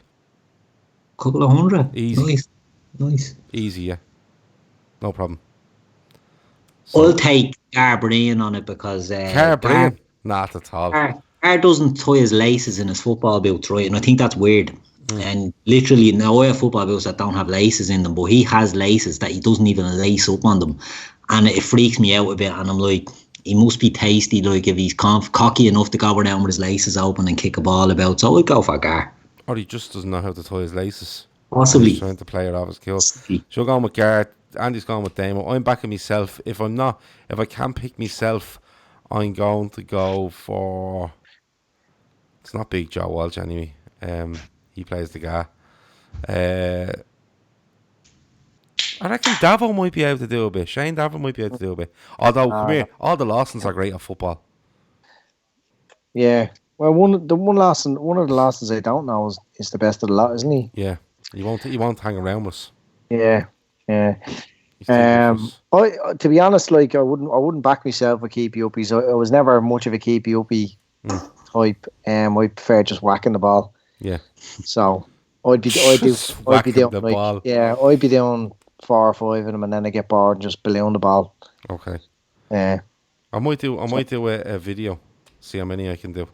Speaker 2: Couple of 100?
Speaker 1: Easy.
Speaker 2: Nice.
Speaker 1: Easy, yeah. No problem.
Speaker 2: So, I'll take Carbrain on it because...
Speaker 1: Carbrain? Not at all.
Speaker 2: Car doesn't tie his laces in his football boots, right? And I think that's weird. And literally, now I have football boots that don't have laces in them, but he has laces that he doesn't even lace up on them. And it freaks me out a bit, and I'm like... He must be tasty, like if he's cocky enough to go around with his laces open and kick a ball about. So I'd go for Gar.
Speaker 1: Or he just doesn't know how to tie his laces.
Speaker 2: Possibly.
Speaker 1: He's trying to play it off his kills. So going with Garrett. Andy's going with Damo. I'm backing myself. If I can't pick myself, I'm going to go for... It's not Big Joe Walsh anyway. He plays the guy. I reckon Davo might be able to do a bit. Shane Davo might be able to do a bit. Although, come here, all the Lawsons are great at football.
Speaker 3: Yeah. Well, one of the Lawsons I don't know is the best of the lot, isn't he?
Speaker 1: Yeah. He won't hang around with us.
Speaker 3: Yeah. To be honest, like I wouldn't back myself with keep you uppies. I was never much of a keep you uppie type. I prefer just whacking the ball.
Speaker 1: Yeah.
Speaker 3: So I'd be doing 4 or 5 of them, and then I get bored and just balloon the ball.
Speaker 1: Okay.
Speaker 3: Yeah.
Speaker 1: I might do a video. See how many I can do.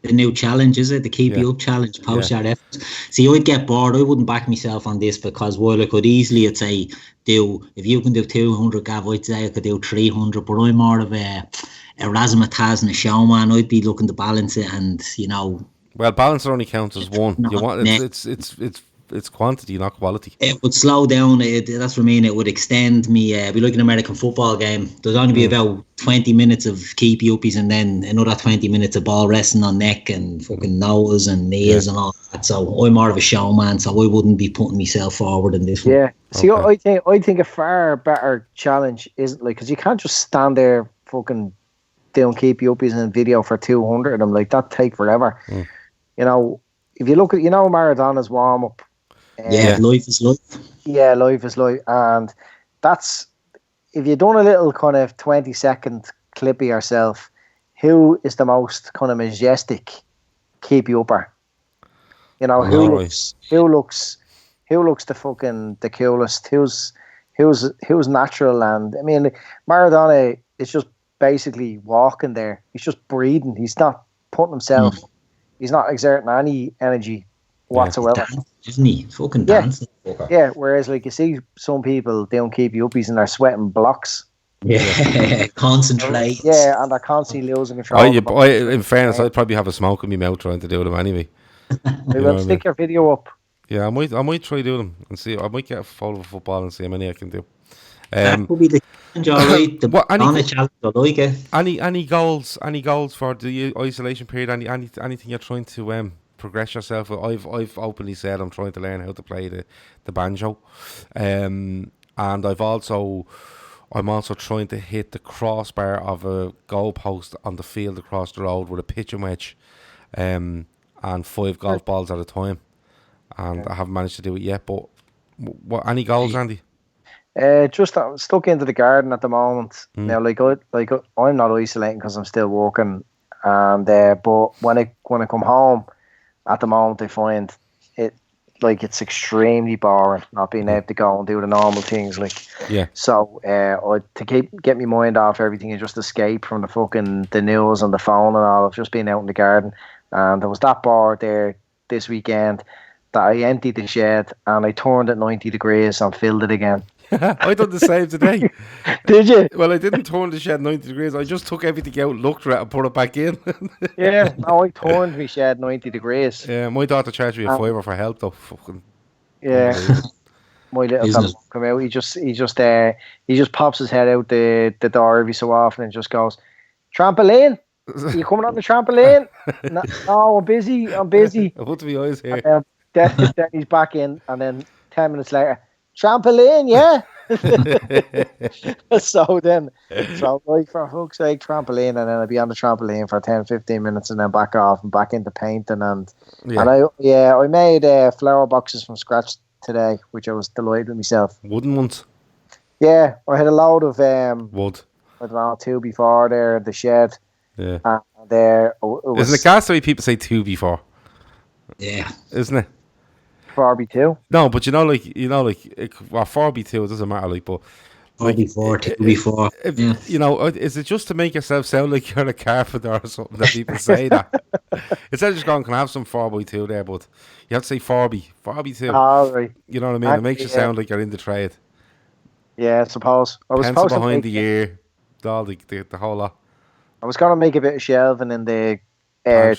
Speaker 2: The new challenge, is it? The Keep You Up challenge, post your efforts. See, I'd get bored. I wouldn't back myself on this because while I could easily, I'd say, if you can do 200, Gav, I'd say I could do 300, but I'm more of a razzmatazz and a showman. I'd be looking to balance it and,
Speaker 1: Well, balance only counts as one. It's quantity, not quality.
Speaker 2: It would slow down. That's what I mean. It would extend me. Be like an American football game. There'd only be about 20 minutes of keep you uppies and then another 20 minutes of ball resting on neck and fucking nose and knees and all that. So I'm more of a showman, so I wouldn't be putting myself forward in this one.
Speaker 3: Yeah. See, I think a far better challenge isn't like, because you can't just stand there fucking doing keep you uppies in video for 200 of them. Like, that take forever. You know, if you look at, Maradona's warm up.
Speaker 2: Life is life.
Speaker 3: Yeah, life is life. And that's, if you've done a little kind of 20-second clip of yourself, who is the most kind of majestic keep you upper? You know, who looks the fucking the coolest? Who's natural? And I mean, Maradona is just basically walking there. He's just breathing. He's not putting himself. He's not exerting any energy whatsoever.
Speaker 2: Isn't he? Fucking dancing.
Speaker 3: Yeah. Whereas, like, you see some people doing keep you uppies and they're sweating blocks.
Speaker 2: Yeah, concentrate.
Speaker 3: Yeah, and they're constantly losing control.
Speaker 1: In fairness, I'd probably have a smoke in my mouth trying to do them anyway.
Speaker 3: We will stick your video up.
Speaker 1: Yeah, I might try doing them and see. I might get a photo of football and see how many I can do.
Speaker 2: That would be the challenge, alright. The challenge, I like it.
Speaker 1: Any goals for the isolation period? Anything you're trying to progress yourself with? I've openly said I'm trying to learn how to play the banjo, and I'm also trying to hit the crossbar of a goalpost on the field across the road with a pitching wedge, and 5 golf balls at a time. And I haven't managed to do it yet. But any goals, Andy?
Speaker 3: Just I'm stuck into the garden at the moment. Now, I'm not isolating because I'm still working, and but when I come home, at the moment I find it it's extremely boring not being able to go and do the normal things. So to get my mind off everything and just escape from the news and the phone and all, of just being out in the garden. And I was that bored there this weekend that I emptied the shed and I turned it 90 degrees and filled it again.
Speaker 1: I done the same today.
Speaker 3: Did you?
Speaker 1: Well, I didn't turn the shed 90 degrees. I just took everything out, looked at it and put it back in.
Speaker 3: Yeah, no, I turned my shed 90 degrees.
Speaker 1: Yeah, my daughter charged me a $5 for help though. Fucking
Speaker 3: yeah. My little son come out. He just pops his head out the door every so often and just goes, "Trampoline? Are you coming on the trampoline?" No, I'm busy.
Speaker 1: I put my eyes here.
Speaker 3: Then he's back in, and then 10 minutes later, "Trampoline, yeah." So like, for fuck's sake, trampoline, and then I'd be on the trampoline for 10-15 minutes and then back off and back into painting. And I made flower boxes from scratch today, which I was delighted with myself.
Speaker 1: Wooden ones? Yeah,
Speaker 3: I had a load of
Speaker 1: wood. I
Speaker 3: don't know, 2x4 there in the shed.
Speaker 1: Yeah.
Speaker 3: And there
Speaker 1: isn't it gas the way people say 2x4?
Speaker 2: Yeah.
Speaker 1: Isn't it?
Speaker 3: 4x2?
Speaker 1: No, but 4x2, it doesn't matter, but
Speaker 2: 4x4, 2x4.
Speaker 1: Yeah. Is it just to make yourself sound like you're a carpenter or something that people say that? Instead of just going, can I have some 4x2 there, but you have to say 4x2.
Speaker 3: Oh, right.
Speaker 1: You know what I mean? It makes you sound like you're in the trade.
Speaker 3: Yeah, I suppose. I was
Speaker 1: pencil
Speaker 3: supposed
Speaker 1: behind the ear, all the whole lot.
Speaker 3: I was going to make a bit of shelving in the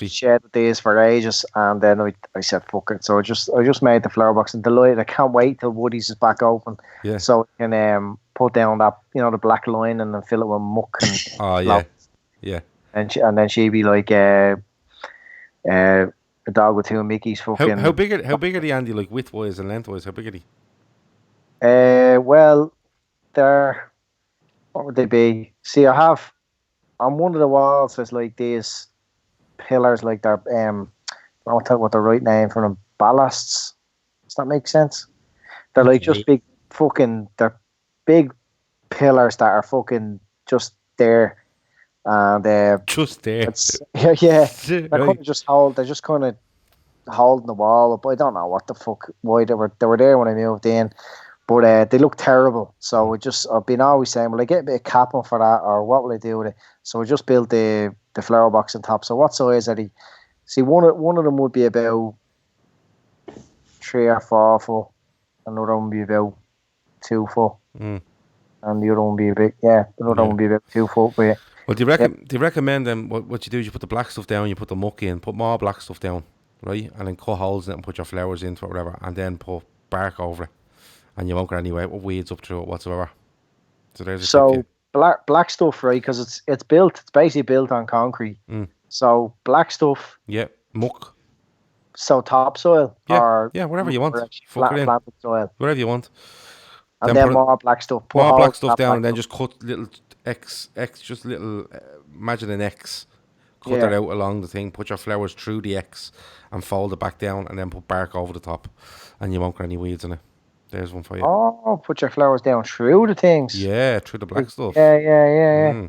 Speaker 3: shed with these for ages, and then I said fuck it. So I just made the flower box, and delighted. I can't wait till Woody's is back open, so I can put down that the black line and then fill it with muck and
Speaker 1: yeah.
Speaker 3: And then she'd be like a dog with 2 Mickeys. Fucking.
Speaker 1: How big are the Andy, like width-wise and length-wise? How big are they?
Speaker 3: Well, they're, what would they be? See, I have on one of the walls there's like these pillars, like they're I don't know what the right name for them, ballasts. Does that make sense? They're like just big they're big pillars that are fucking just there, and
Speaker 1: just there.
Speaker 3: Yeah. They're kind of just they're just kind of holding the wall up. I don't know what the fuck why they were there when I moved in. But they look terrible, so I've been always saying, will I get a bit of capping for that, or what will I do with it? So I just built the flower box on top. So what size are they? See, one of them would be about 3 or 4 foot, another one would be about 2 foot, and the other one would be one would be about 2 foot. But
Speaker 1: well, do you recommend them? What you do is you put the black stuff down, you put the muck in, put more black stuff down, right, and then cut holes in it and put your flowers into it, or whatever, and then put bark over it. And you won't get any weeds up through it whatsoever. So there's a
Speaker 3: black stuff, right? Because it's basically built on concrete. So black stuff.
Speaker 1: Yeah, muck.
Speaker 3: So topsoil.
Speaker 1: Yeah, whatever you want.
Speaker 3: Flat soil.
Speaker 1: Whatever you want.
Speaker 3: And then more black stuff.
Speaker 1: More black stuff down, and then just cut little X, just little. Imagine an X. Cut it out along the thing. Put your flowers through the X, and fold it back down, and then put bark over the top, and you won't get any weeds in it. There's one for you.
Speaker 3: Oh, put your flowers down through the things.
Speaker 1: Yeah, through the black stuff.
Speaker 3: Yeah.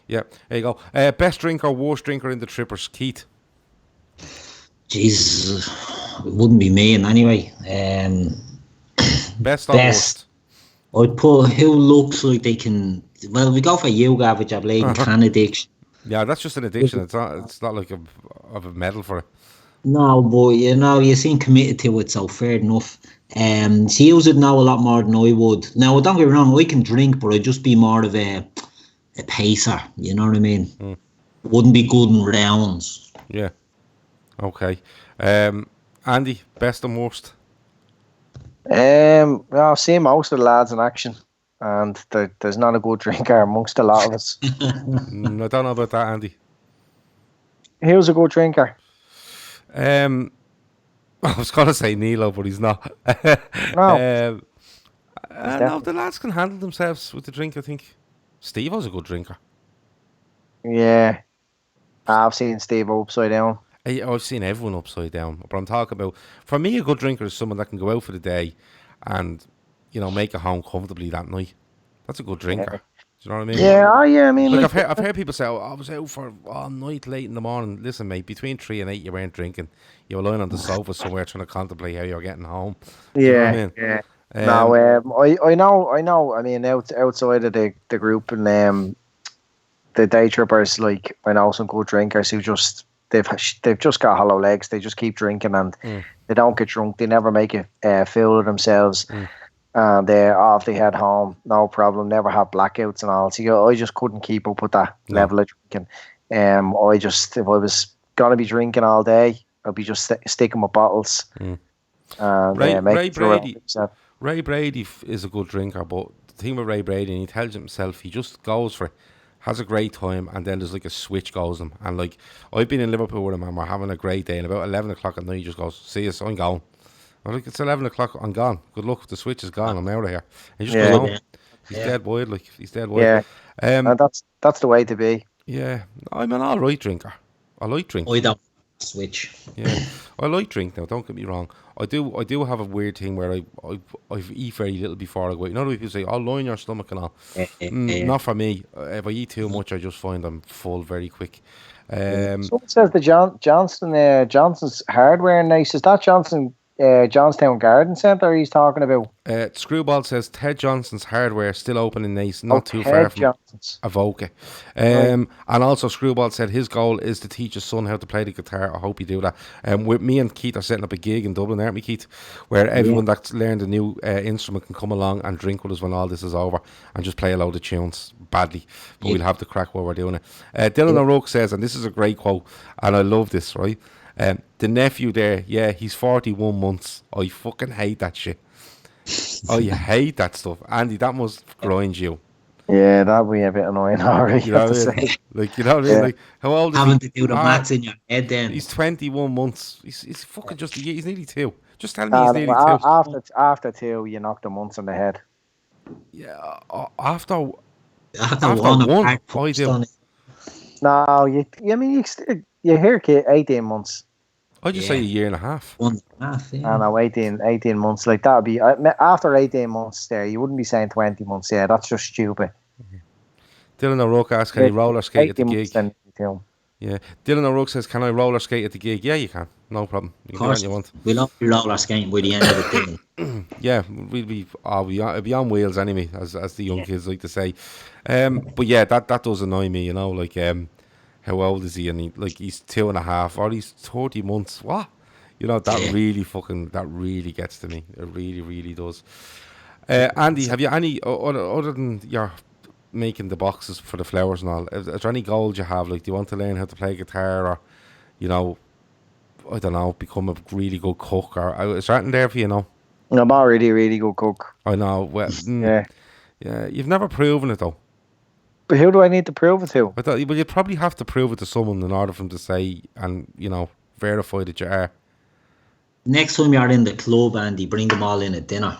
Speaker 1: Yeah, there you go. Best drinker, worst drinker in the Trippers, Keith.
Speaker 2: Jesus, it wouldn't be me in anyway.
Speaker 1: Best or worst?
Speaker 2: I'd put who looks like they can. Well, we go for you, Gav, which I've laid can addiction.
Speaker 1: Yeah, that's just an addiction. It's not like a medal for it.
Speaker 2: No, but you seem committed to it, so fair enough. She would know a lot more than I would. Now, don't get me wrong, I can drink, but I'd just be more of a pacer. You know what I mean? Wouldn't be good in rounds.
Speaker 1: Yeah. Okay. Andy, best and worst?
Speaker 3: I've seen most of the lads in action, and there's not a good drinker amongst a lot of us.
Speaker 1: I don't know about that, Andy.
Speaker 3: Who's a good drinker?
Speaker 1: I was going to say Nilo, but he's not.
Speaker 3: No.
Speaker 1: No, the lads can handle themselves with the drink, I think. Steve was a good drinker.
Speaker 3: Yeah. I've seen Steve upside down.
Speaker 1: I've seen everyone upside down. But I'm talking about, for me, a good drinker is someone that can go out for the day and, make it home comfortably that night. That's a good drinker.
Speaker 3: Yeah.
Speaker 1: Do you know what I mean?
Speaker 3: Yeah, I mean...
Speaker 1: Like I've heard people say, I was out for all night, late in the morning. Listen, mate, between 3 and 8, you weren't drinking. You were lying on the sofa somewhere trying to contemplate how you're getting home. Do you know what I mean?
Speaker 3: Yeah. I know. I mean, outside of the group and the day trippers, like, I know some good drinkers who just they've just got hollow legs. They just keep drinking and they don't get drunk. They never make a fool of themselves. And if they head home, no problem. Never have blackouts and all. So I just couldn't keep up with that level of drinking. If I was gonna be drinking all day, I'd be just sticking with bottles. And
Speaker 1: Ray Brady is a good drinker, but the thing with Ray Brady, and he tells himself, he just goes for it, has a great time, and then there's like a switch goes him. And like, I've been in Liverpool with him and we're having a great day, and about 11 o'clock at night he just goes, see us, I'm gone. I'm like, it's 11 o'clock, I'm gone. Good luck, the switch is gone, I'm out of here. And he just goes home. He's dead wide, like, he's dead wide.
Speaker 3: Yeah, and that's the way to be.
Speaker 1: Yeah, I'm an alright drinker. I like drinking.
Speaker 2: I don't switch.
Speaker 1: Yeah, I like drink now, don't get me wrong. I do have a weird thing where I eat very little before I go out. You know the way people say, oh, line your stomach and all. Not for me. If I eat too much, I just find I'm full very quick.
Speaker 3: Someone says the Johnson's hardware nice. Is that Johnstown Garden Centre he's talking about?
Speaker 1: Screwball says Ted Johnson's hardware still open in Nice, not too far from Avoca. And also Screwball said his goal is to teach his son how to play the guitar. I hope you do that. With me and Keith are setting up a gig in Dublin, aren't we, Keith? Where everyone that's learned a new instrument can come along and drink with us when all this is over and just play a load of tunes badly. But we'll have the crack while we're doing it. Dylan O'Rourke says, and this is a great quote, and I love this, right? The nephew there, he's 41 months. I fucking hate that shit. You hate that stuff. Andy, that must grind you.
Speaker 3: Yeah, that'd be a bit annoying, alright.
Speaker 1: You know what I mean? Like, you know what I mean? Like, how old is he?
Speaker 2: Having to do the maths in your head then.
Speaker 1: He's 21 months. He's fucking just a year. He's nearly 2. Just tell me he's nearly 2.
Speaker 3: After 2, you knock the months on the head.
Speaker 1: Yeah, after one,
Speaker 3: I do. No, you hear kid 18 months.
Speaker 1: I'd just say a year and a half.
Speaker 2: 1.5, yeah.
Speaker 3: I know, 18 months. Like, that'd be... after 18 months there, you wouldn't be saying 20 months. Yeah, that's just stupid.
Speaker 1: Dylan O'Rourke asks, can he roller skate at the gig?
Speaker 3: Yeah.
Speaker 1: Dylan O'Rourke says, can I roller skate at the gig? Yeah, you can. No problem. You can do what you want.
Speaker 2: We'll have roller skating by the end of the day.
Speaker 1: Yeah, it'll be on wheels anyway, as the young kids like to say. But yeah, that does annoy me, like... how old is he? And he's 2.5 or he's 30 months. What? That really gets to me. It really, really does. Andy, have you any, other than your making the boxes for the flowers and all, is there any goals you have? Like, do you want to learn how to play guitar or, I don't know, become a really good cook? Or is there anything there for you,
Speaker 3: I'm already a really good cook.
Speaker 1: I know. Well, yeah. You've never proven it, though.
Speaker 3: But who do I need to prove it to?
Speaker 1: Well, you probably have to prove it to someone in order for them to say and, verify that you are.
Speaker 2: Next time you're in the club, Andy, bring them all in at dinner.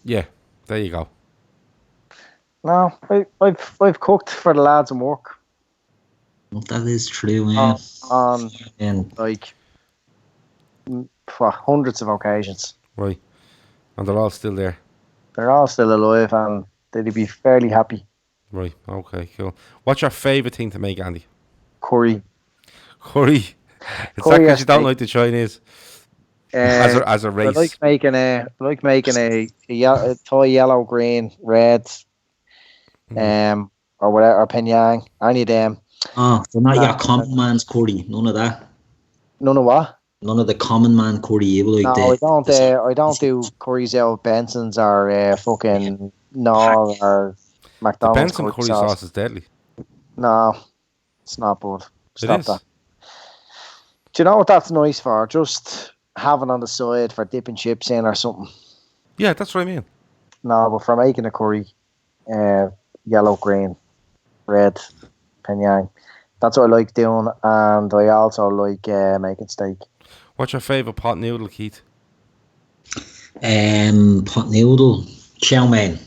Speaker 1: Yeah, there you go.
Speaker 3: No, I've cooked for the lads and work.
Speaker 2: Well, that is true, yeah.
Speaker 3: On like for hundreds of occasions.
Speaker 1: Right. And they're all still there.
Speaker 3: They're all still alive and they'd be fairly happy.
Speaker 1: Right. Okay, cool. What's your favourite thing to make, Andy?
Speaker 3: Curry.
Speaker 1: Curry. It's that
Speaker 3: Curry
Speaker 1: because you don't
Speaker 3: steak.
Speaker 1: like the Chinese? As a race.
Speaker 3: I like making a Thai yellow, green, red, or whatever, or Penyang, any of them.
Speaker 2: Oh, so not your common man's curry. None of that.
Speaker 3: None of what?
Speaker 2: None of the common man curry. You like
Speaker 3: No, I don't do curries out of Benson's or fucking Knorr or
Speaker 1: The
Speaker 3: McDonald's
Speaker 1: Benson curry sauce is deadly.
Speaker 3: No, it's not good. Stop
Speaker 1: is.
Speaker 3: that. Do you know what that's nice for? Just having on the side for dipping chips in or something.
Speaker 1: Yeah, that's what I mean.
Speaker 3: No, but for making a curry, yellow, green, red, Penyang. That's what I like doing, and I also like making steak.
Speaker 1: What's your favourite pot noodle, Keith?
Speaker 2: pot noodle, chow mein.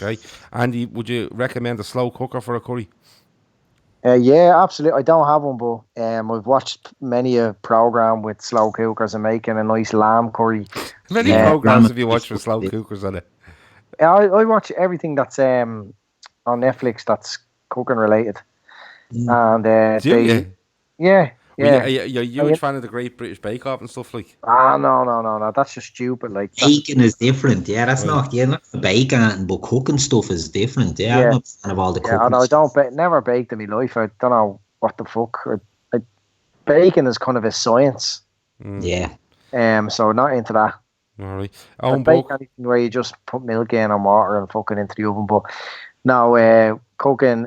Speaker 1: Okay. Andy, would you recommend a slow cooker for a curry?
Speaker 3: Yeah, absolutely. I don't have one, but I've watched many a program with slow cookers and making a nice lamb curry.
Speaker 1: How many programs have you watched with slow cookers on it?
Speaker 3: I watch everything that's on Netflix that's cooking related. And yeah.
Speaker 1: Are you a huge fan of the Great British Bake Off and stuff like?
Speaker 3: No. That's just stupid. Like
Speaker 2: baking is different. Yeah, that's not. Yeah, not baking it, but cooking stuff is different. Yeah, I'm not a fan of all the cooking.
Speaker 3: Yeah, I don't never baked in my life. I don't know what the fuck. Baking is kind of a science.
Speaker 2: Yeah.
Speaker 3: So not into that.
Speaker 1: All right.
Speaker 3: Bake anything where you just put milk in and water and fucking into the oven, but now cooking.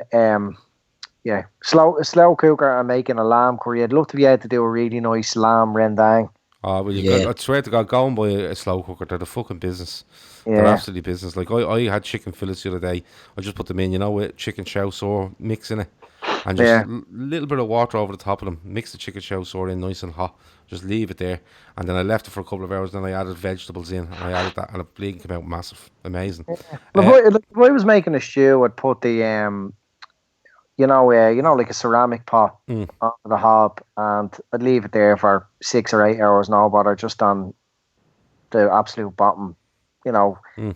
Speaker 3: Yeah, slow cooker and making a lamb curry. I'd love to be able to do a really nice lamb rendang.
Speaker 1: Oh, well, I swear to God, go and buy a slow cooker. They're the fucking business.
Speaker 3: Yeah.
Speaker 1: They're absolutely business. Like, I had chicken fillets the other day. I just put them in, with chicken chow sauce mix in it. And just a little bit of water over the top of them. Mix the chicken chow sauce in nice and hot. Just leave it there. And then I left it for a couple of hours. Then I added vegetables in. And I added that. And it bleeding came out massive. Amazing.
Speaker 3: Yeah. If I was making a stew, I'd put the... like a ceramic pot on the hob, and I'd leave it there for 6 or 8 hours, no bother, just on the absolute bottom,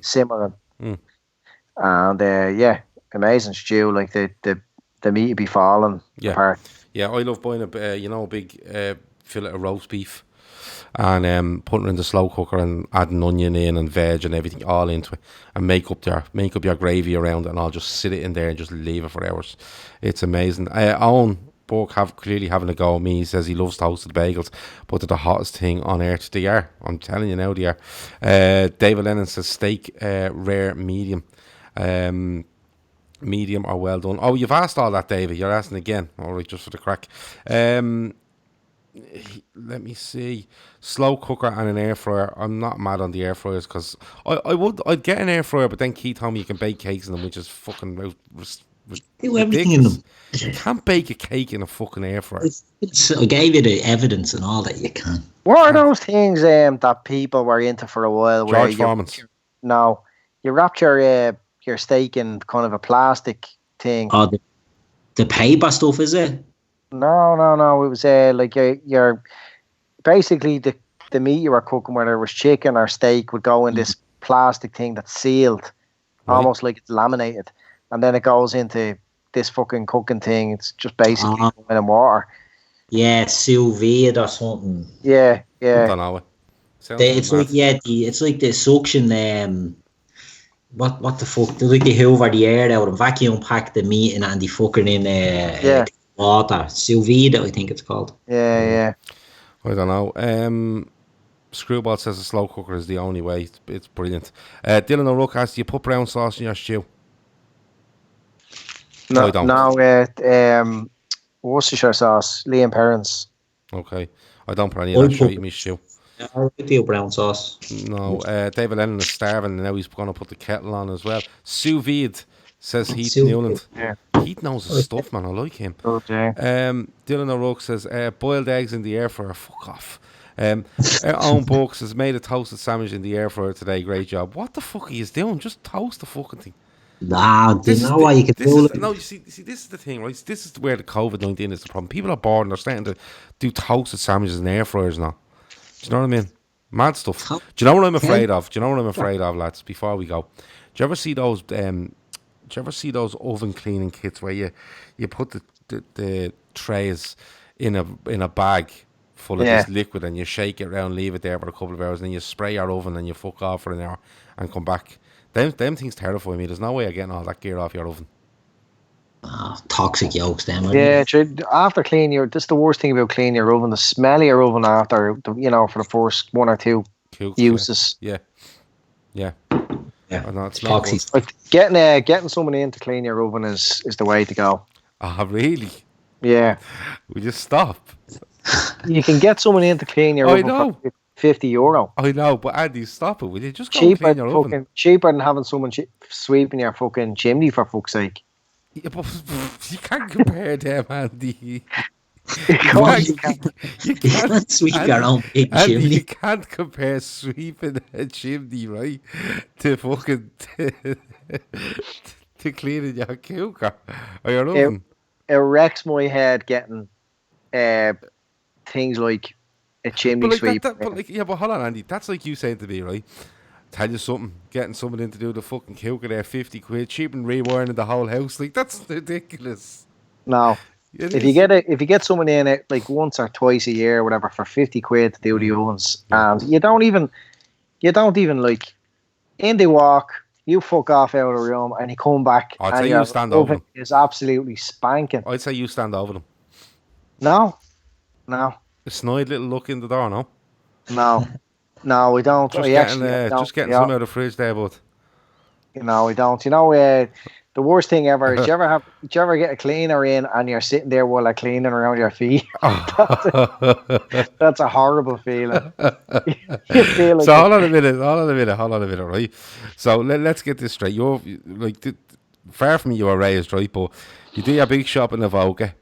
Speaker 3: simmering. And amazing stew. Like the meat would be falling apart.
Speaker 1: Yeah, I love buying a big fillet of roast beef and putting it in the slow cooker and adding onion in and veg and everything all into it, and make up your gravy around it, and I'll just sit it in there and just leave it for hours. It's amazing. Owen Burke clearly having a go at me. He says he loves toasted bagels, but they're the hottest thing on earth. They are. I'm telling you now, they are. David Lennon says steak, rare, medium. Medium or well done. Oh, you've asked all that, David. You're asking again. All right, just for the crack. Let me see. Slow cooker and an air fryer. I'm not mad on the air fryers because I'd get an air fryer, but then Keith told me you can bake cakes in them, which is fucking
Speaker 2: do everything in them.
Speaker 1: You can't bake a cake in a fucking air fryer.
Speaker 2: I gave you the evidence and all that you can.
Speaker 3: What are those things that people were into for a while?
Speaker 1: George Foreman's.
Speaker 3: No, you wrapped your steak in kind of a plastic thing.
Speaker 2: Oh, the paper stuff, is it?
Speaker 3: No. It was like your basically the meat you were cooking, whether it was chicken or steak, would go in this plastic thing that's sealed, almost like it's laminated, and then it goes into this fucking cooking thing. It's just basically in water.
Speaker 2: Yeah, sous vide or something.
Speaker 3: Yeah.
Speaker 1: I don't know.
Speaker 2: It's like the suction. What the fuck? They like they hoover the air out and vacuum pack the meat and they fucking in water. Sous vide, I think it's called.
Speaker 3: Yeah.
Speaker 1: I don't know. Screwball says a slow cooker is the only way. It's brilliant. Dylan O'Rourke asks, do you put brown sauce in your stew?
Speaker 3: No,
Speaker 1: I don't.
Speaker 3: Worcestershire sauce, Liam Perrins.
Speaker 1: Okay. I don't put any of that shit in my stew.
Speaker 2: I do brown sauce.
Speaker 1: No. David Lennon is starving and now he's going to put the kettle on as well. Sous vide, says Heath Newland.
Speaker 3: Yeah.
Speaker 1: Heath knows his stuff, man. I like him.
Speaker 3: Okay.
Speaker 1: Dylan O'Rourke says, boiled eggs in the air fryer. Fuck off. Owen Burke says, made a toasted sandwich in the air fryer today. Great job. What the fuck are you doing? Just toast the fucking thing.
Speaker 2: Nah, do you know what you can do?
Speaker 1: No, you see, this is the thing, right? This is where the COVID-19 is the problem. People are bored and they're starting to do toasted sandwiches and air fryers now. Do you know what I mean? Mad stuff. Do you know what I'm afraid of? Do you know what I'm afraid of, lads? Before we go, do you ever see those? Do you ever see those oven cleaning kits where you put the trays in a bag full of this liquid and you shake it around, leave it there for a couple of hours, and then you spray your oven and you fuck off for an hour and come back? Them things terrify me. There's no way of getting all that gear off your oven.
Speaker 2: Toxic yolks, them.
Speaker 3: Yeah, after cleaning this is the worst thing about cleaning your oven. The smell of your oven after, for the first one or two uses.
Speaker 1: Yeah.
Speaker 2: Yeah,
Speaker 1: it's
Speaker 2: toxic.
Speaker 3: But getting someone in to clean your oven is the way to go.
Speaker 1: Ah, really?
Speaker 3: Yeah.
Speaker 1: We just stop.
Speaker 3: You can get someone in to clean your oven for €50.
Speaker 1: I know, but Andy, stop it. Will you just go and clean your oven?
Speaker 3: Cheaper than having someone sweeping your fucking chimney, for fuck's sake.
Speaker 1: Yeah, but you can't compare them, Andy.
Speaker 3: You
Speaker 2: can't sweep your own big chimney.
Speaker 1: You can't compare sweeping a chimney, right, to fucking to cleaning your cooker or your oven.
Speaker 3: It wrecks my head getting things like a chimney sweep.
Speaker 1: But hold on, Andy. That's like you saying to me, right? Tell you something, getting someone in to do the fucking cooker there, 50 quid, cheaper than rewiring the whole house. Like, that's ridiculous.
Speaker 3: No. If you get someone in it like once or twice a year or whatever for 50 quid to do the ovens, and you don't even like, in they walk, you fuck off out of the room and you come back
Speaker 1: I'd
Speaker 3: and
Speaker 1: say
Speaker 3: your
Speaker 1: you stand over them.
Speaker 3: Is absolutely spanking.
Speaker 1: I'd say you stand over them.
Speaker 3: No.
Speaker 1: A snide little look in the door, no?
Speaker 3: No, we don't.
Speaker 1: Just getting some out of the fridge there, bud.
Speaker 3: No, we don't. The worst thing ever is, do you ever get a cleaner in and you're sitting there while they're cleaning around your feet? That's a horrible feeling. You feel like
Speaker 1: hold on a minute, right? So let's get this straight. You're like, far from you are raised, right? But you do your big shop in Avoca.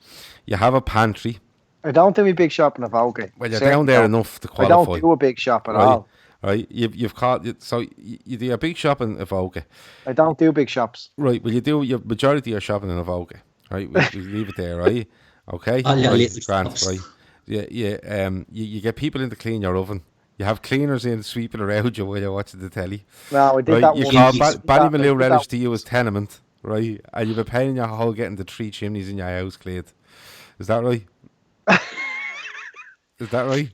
Speaker 1: You have a pantry.
Speaker 3: I don't do a big shop in Avoca.
Speaker 1: Well, you're down there enough to qualify.
Speaker 3: I don't do a big shop at all.
Speaker 1: Right, you've caught it. So you do a big shop in Avoca.
Speaker 3: I don't do big shops.
Speaker 1: Right, well, you do your majority of your shopping in Avoca. Right, we leave it there, right? Okay,
Speaker 2: Grant,
Speaker 1: right? Yeah. You get people in to clean your oven. You have cleaners in sweeping around you while you're watching the telly.
Speaker 3: No, I did that.
Speaker 1: You call Ballymaloo relish to you as tenement, right? And you've been paying your whole getting the 3 chimneys in your house cleaned. Is that right? Is that right?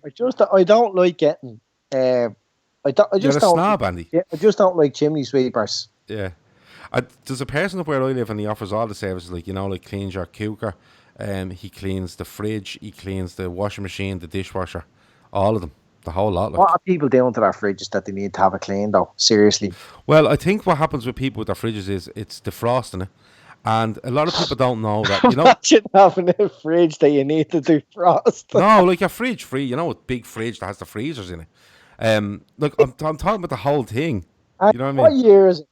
Speaker 3: I don't like getting.
Speaker 1: You're a snob, Andy.
Speaker 3: Yeah, I just don't like chimney sweepers.
Speaker 1: Yeah. There's a person up where I live and he offers all the services, like, like cleans your cooker, he cleans the fridge, he cleans the washing machine, the dishwasher, all of them, the whole lot. Like.
Speaker 3: What are people doing to their fridges that they need to have it cleaned, though? Seriously.
Speaker 1: Well, I think what happens with people with their fridges is it's defrosting it. And a lot of people don't know that,
Speaker 3: Imagine having a fridge that you need to defrost.
Speaker 1: No, like your fridge free, a big fridge that has the freezers in it. Look, I'm talking about the whole thing. You know what I mean?
Speaker 3: What year is it?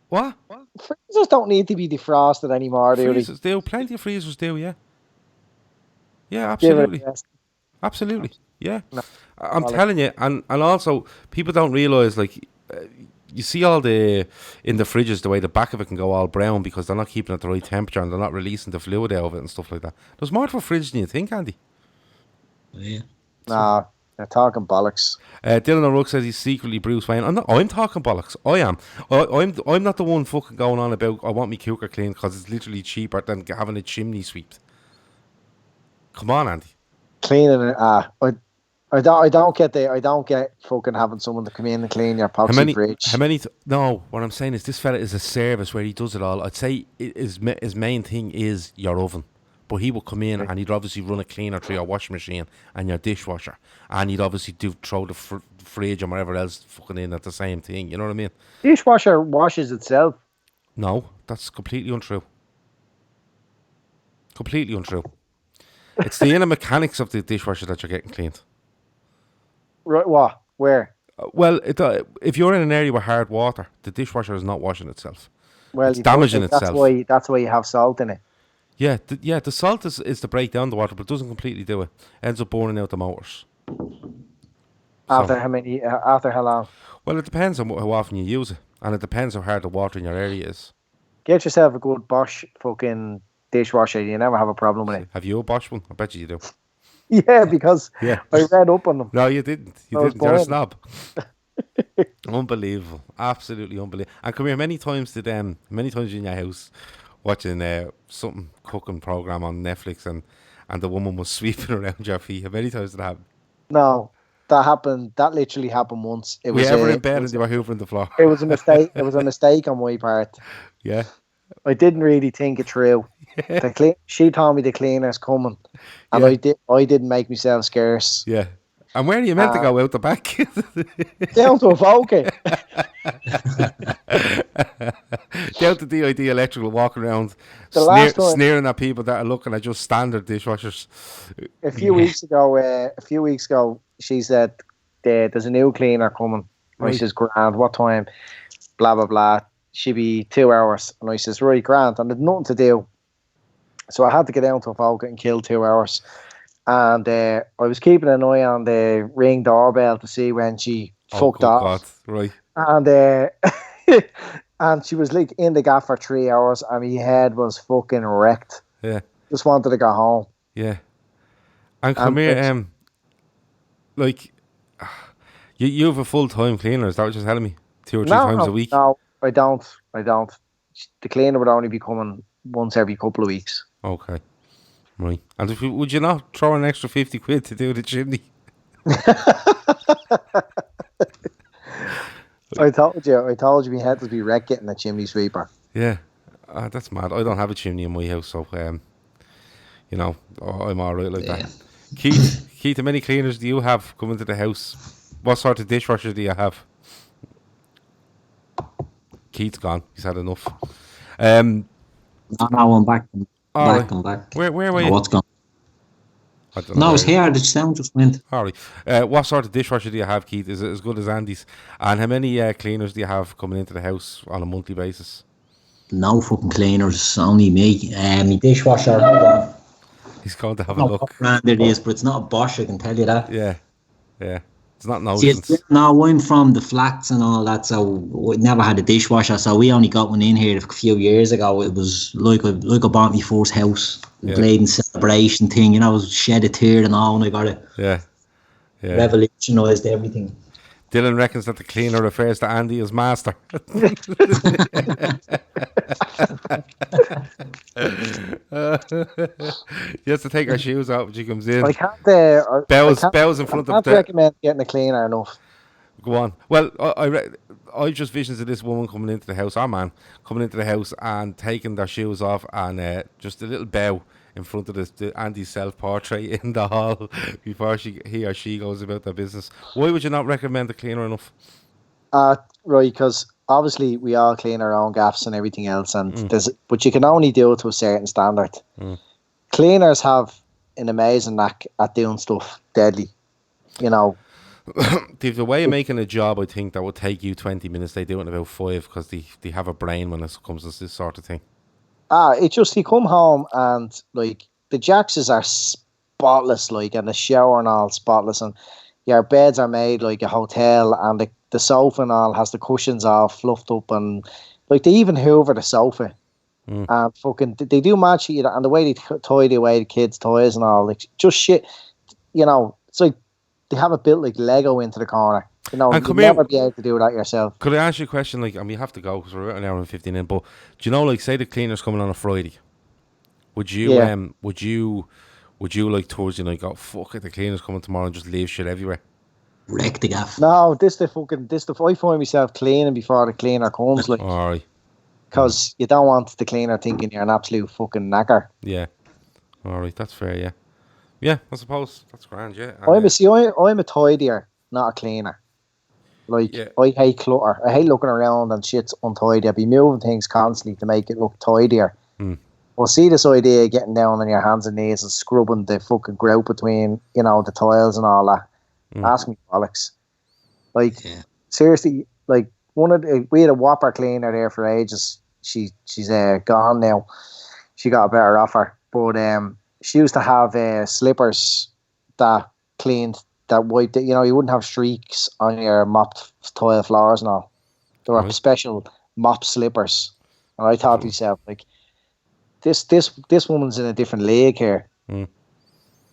Speaker 1: What?
Speaker 3: Freezers don't need to be defrosted anymore, do they?
Speaker 1: Freezers do. Plenty of freezers do, yeah. Yeah, absolutely. Absolutely, yeah. No, I'm telling you, and also, people don't realise, like, you see all in the fridges, the way the back of it can go all brown because they're not keeping it at the right temperature and they're not releasing the fluid out of it and stuff like that. There's more to a fridge than you think, Andy.
Speaker 2: Yeah.
Speaker 3: Nah. They're talking bollocks.
Speaker 1: Dylan O'Rourke says he's secretly Bruce Wayne. I'm talking bollocks. I am. I'm not the one fucking going on about I want my cooker clean because it's literally cheaper than having a chimney swept. Come on, Andy.
Speaker 3: Cleaning it. I don't get fucking having someone to come in and clean your epoxy fridge.
Speaker 1: No, what I'm saying is this fella is a service where he does it all. I'd say his main thing is your oven. But he would come in and he'd obviously run a cleaner through your washing machine and your dishwasher. And he'd obviously throw the fridge and whatever else fucking in at the same thing. You know what I mean?
Speaker 3: Dishwasher washes itself.
Speaker 1: No, that's completely untrue. Completely untrue. It's the inner mechanics of the dishwasher that you're getting cleaned.
Speaker 3: Right, what? Where?
Speaker 1: Well, if you're in an area with hard water, the dishwasher is not washing itself.
Speaker 3: Well,
Speaker 1: it's damaging itself.
Speaker 3: That's why you have salt in it.
Speaker 1: Yeah, the salt is to break down the water, but it doesn't completely do it. Ends up burning out the motors.
Speaker 3: After how long?
Speaker 1: Well, it depends on how often you use it. And it depends how hard the water in your area is.
Speaker 3: Get yourself a good Bosch fucking dishwasher. You never have a problem with it.
Speaker 1: Have you a Bosch one? I bet you do.
Speaker 3: Yeah, because
Speaker 1: Yeah.
Speaker 3: I read up on them.
Speaker 1: No, you didn't. You
Speaker 3: I was
Speaker 1: didn't. You're a
Speaker 3: buying
Speaker 1: snob. Unbelievable. Absolutely unbelievable. And come here, many times in your house watching something cooking program on Netflix and the woman was sweeping around your feet. How many times did that happen?
Speaker 3: No, that happened. That literally happened once. It
Speaker 1: Were
Speaker 3: was
Speaker 1: you ever in bed and they were hoovering the floor?
Speaker 3: It was a mistake. It was a mistake on my part.
Speaker 1: Yeah.
Speaker 3: I didn't really think it through. She told me the cleaner's coming, and
Speaker 1: Yeah.
Speaker 3: I didn't make myself scarce.
Speaker 1: Yeah. And where are you meant to go? Out the back?
Speaker 3: Down to a Volca.
Speaker 1: Down to DID Electrical, walking around sneering at people that are looking at just standard dishwashers.
Speaker 3: A few weeks ago, she said, "There's a new cleaner coming."
Speaker 1: Right.
Speaker 3: I says, "Grand, what time?" Blah blah blah. She'd be 2 hours, and I says, "Right, grand." And there's nothing to do, so I had to get down to a Volca and kill 2 hours. And I was keeping an eye on the Ring doorbell to see when she fucked off.
Speaker 1: God. Right.
Speaker 3: And and she was like in the gaff for 3 hours, and my head was fucking wrecked.
Speaker 1: Yeah.
Speaker 3: Just wanted to go home.
Speaker 1: Yeah. And come here, like, you have a full-time cleaner, is that what you're telling me? 2 or 3 times a week?
Speaker 3: No, I don't. The cleaner would only be coming once every couple of weeks.
Speaker 1: Okay. Right. And would you not throw an extra 50 quid to do the chimney?
Speaker 3: I told you my head would be wrecked getting a chimney sweeper.
Speaker 1: Yeah. That's mad. I don't have a chimney in my house, so, you know, I'm all right like that. Keith, how many cleaners do you have coming to the house? What sort of dishwasher do you have? Keith's gone. He's had enough.
Speaker 2: No, I'm back. I'm back.
Speaker 1: Where were you?
Speaker 2: What's going
Speaker 1: I don't know.
Speaker 2: No, I was here. The sound just went.
Speaker 1: All right. What sort of dishwasher do you have, Keith? Is it as good as Andy's? And how many cleaners do you have coming into the house on a monthly basis?
Speaker 2: No fucking cleaners, only me. My dishwasher. Hold on.
Speaker 1: He's going to have
Speaker 2: I
Speaker 1: a
Speaker 2: don't know
Speaker 1: look.
Speaker 2: what brand it is, but it's not a Bosch, I can tell you that.
Speaker 1: Yeah. It's not
Speaker 2: See,
Speaker 1: nonsense.
Speaker 2: no, I'm from the flats and all that, so we never had a dishwasher. So we only got one in here a few years ago. It was like I bought my first house, blading celebration thing. You know, it was shed a tear and all, and I got it.
Speaker 1: Yeah.
Speaker 2: Revolutionised everything.
Speaker 1: Dylan reckons that the cleaner refers to Andy as master. He has to take her shoes off when she comes in.
Speaker 3: I can't.
Speaker 1: Bells in front
Speaker 3: I
Speaker 1: of
Speaker 3: can't recommend getting a cleaner enough.
Speaker 1: Go on. Well, I just visions of this woman coming into the house, our man, coming into the house and taking their shoes off and just a little bow in front of the Andy's self-portrait in the hall before he or she goes about their business. Why would you not recommend the cleaner enough?
Speaker 3: Right, because obviously we all clean our own gaffs and everything else, but you can only do it to a certain standard. Cleaners have an amazing knack at doing stuff deadly, you know.
Speaker 1: The way of making a job, I think, that would take you 20 minutes, they do it in about 5 because they have a brain when it comes to this sort of thing.
Speaker 3: It's just you come home and like the Jackses are spotless, like, and the shower and all spotless, and your beds are made like a hotel, and the sofa and all has the cushions all fluffed up, and like they even hoover the sofa. And fucking they do mad shit, and the way they tidy away the kids' toys and all, like just shit. You know, it's like they have it built like Lego into the corner. You know, you'll never be able to do that yourself.
Speaker 1: Could I ask you a question? Like, you have to go because we're about an hour and 15 in. But do you know, like, say the cleaner's coming on a Friday, would you like Thursday night go, fuck it, the cleaner's coming tomorrow, and just leave shit everywhere?
Speaker 2: Wreck the gaff.
Speaker 3: No, I find myself cleaning before the cleaner comes, like,
Speaker 1: all right,
Speaker 3: because you don't want the cleaner thinking you're an absolute fucking knacker.
Speaker 1: Yeah, all right, that's fair. Yeah, I suppose that's grand. Yeah,
Speaker 3: I'm a tidier, not a cleaner. Like, I hate clutter. I hate looking around and shit's untidy. I'd be moving things constantly to make it look tidier. Well, see this idea of getting down on your hands and knees and scrubbing the fucking grout between, you know, the tiles and all that. Ask me, Alex. Like, seriously, like, we had a whopper cleaner there for ages. She's gone now. She got a better offer. But she used to have slippers that cleaned, that wiped it. You know, you wouldn't have streaks on your mopped tile floors and all. They were
Speaker 1: Right.
Speaker 3: special mop slippers. And I thought to myself, like, this woman's in a different league here.
Speaker 1: Mm.
Speaker 3: You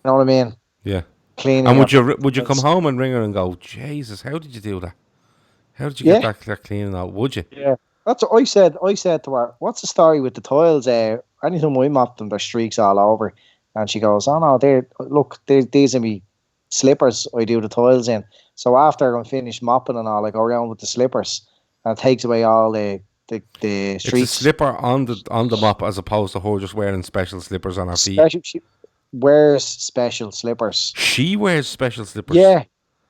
Speaker 3: know what I mean?
Speaker 1: Yeah.
Speaker 3: Cleaning.
Speaker 1: And would
Speaker 3: her-
Speaker 1: you come home and ring her and go, Jesus, how did you do that? How did you
Speaker 3: Yeah.
Speaker 1: get that cleaning out? Would you?
Speaker 3: Yeah. That's what I said. I said to her, "What's the story with the tiles? Anytime I mop them, there's streaks all over." And she goes, "Oh no, these are me slippers. I do the tiles in. So after I'm finished mopping and all, I go around with the slippers, and it takes away all the
Speaker 1: It's a
Speaker 3: streaks."
Speaker 1: slipper on the mop as opposed to her just wearing special slippers on her feet.
Speaker 3: Special, she wears special slippers.
Speaker 1: She wears special slippers.
Speaker 3: Yeah,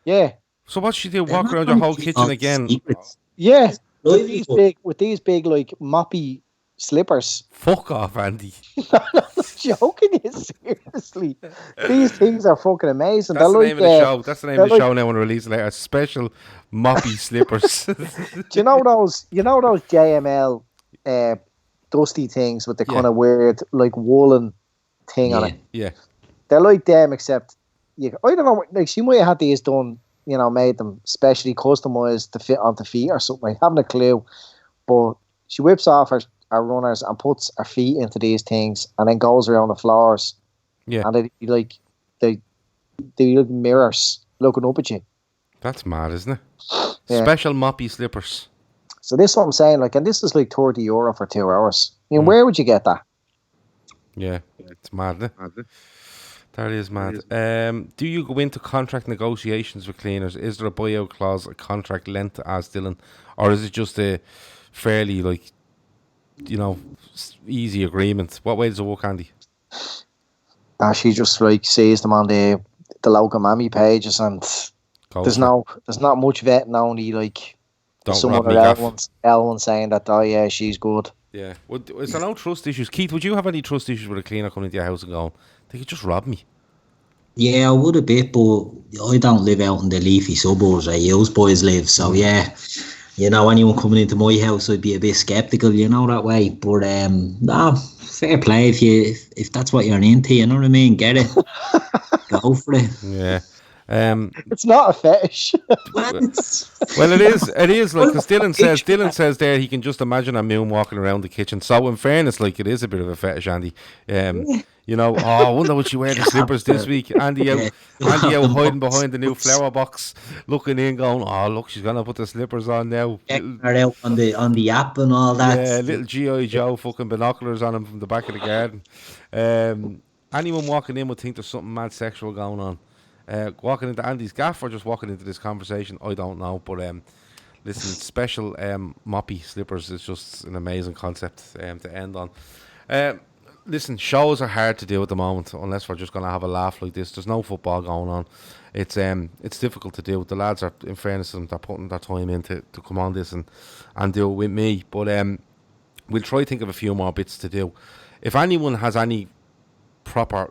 Speaker 3: yeah,
Speaker 1: So what she do?
Speaker 2: They're
Speaker 1: Walk
Speaker 2: not
Speaker 1: around your
Speaker 2: gonna
Speaker 1: whole
Speaker 2: keep
Speaker 1: kitchen
Speaker 2: all the
Speaker 1: again?
Speaker 2: secrets.
Speaker 3: yeah.
Speaker 2: Right,
Speaker 3: With these big like moppy slippers.
Speaker 1: Fuck off, Andy.
Speaker 3: Joking you seriously? These things are fucking amazing.
Speaker 1: That's the
Speaker 3: They're
Speaker 1: name of the show. That's the name of the
Speaker 3: they're
Speaker 1: show now when released later. Special moppy slippers.
Speaker 3: Do you know those? You know those JML dusty things with the
Speaker 1: Yeah.
Speaker 3: kind of weird like woolen thing on
Speaker 2: Yeah.
Speaker 3: it.
Speaker 1: Yeah.
Speaker 3: They're like them, except I don't know. Like she might have had these done. You know, made them specially customized to fit onto feet or something. I haven't a clue. But she whips off her runners and puts her feet into these things, and then goes around the floors.
Speaker 1: Yeah.
Speaker 3: And they look mirrors looking up at you.
Speaker 1: That's mad, isn't it?
Speaker 3: Yeah.
Speaker 1: Special moppy slippers.
Speaker 3: So this is what I'm saying. Like, and this is like €30 for 2 hours. I mean,
Speaker 1: Mm.
Speaker 3: where would you get that?
Speaker 1: Yeah. It's mad, isn't it? That is mad. Do you go into contract negotiations with cleaners? Is there a buyout clause, a contract length as Dylan? Or is it just a fairly, like, easy agreement? What way does it work, Andy?
Speaker 3: She just like sees them on the local mammy pages, and
Speaker 1: Go
Speaker 3: there's
Speaker 1: for
Speaker 3: not much vetting. Only like
Speaker 1: Don't
Speaker 3: some
Speaker 1: rob
Speaker 3: other
Speaker 1: me, gaff.
Speaker 3: L1 saying that, oh yeah, she's good.
Speaker 1: it. Yeah. Is there no trust issues? Keith, would you have any trust issues with a cleaner coming into your house and going, they could just rob me?
Speaker 2: Yeah, I would a bit, but I don't live out in the leafy suburbs where you boys live. So yeah, anyone coming into my house, I'd be a bit skeptical, that way. But nah, fair play if that's what you're into. You know what I mean? Get it, go for it.
Speaker 1: Yeah.
Speaker 3: It's not a fetish.
Speaker 2: Well,
Speaker 1: Well, it is. It is like because Dylan says there he can just imagine a moon walking around the kitchen. So in fairness, like it is a bit of a fetish, Andy. I wonder would she wear the slippers this week? Andy out hiding behind the new flower box, looking in, going, oh look, she's gonna put the slippers on now.
Speaker 2: checking her out on the app and all that.
Speaker 1: Yeah, little G.I. Joe fucking binoculars on him from the back of the garden. Anyone walking in would think there's something mad sexual going on. Walking into Andy's gaff or just walking into this conversation, I don't know. But listen, special moppy slippers is just an amazing concept to end on. Listen, shows are hard to do at the moment unless we're just going to have a laugh like this. There's no football going on. It's difficult to do. The lads are, in fairness to them, they're putting their time in to come on this and do it with me. But we'll try to think of a few more bits to do. If anyone has any proper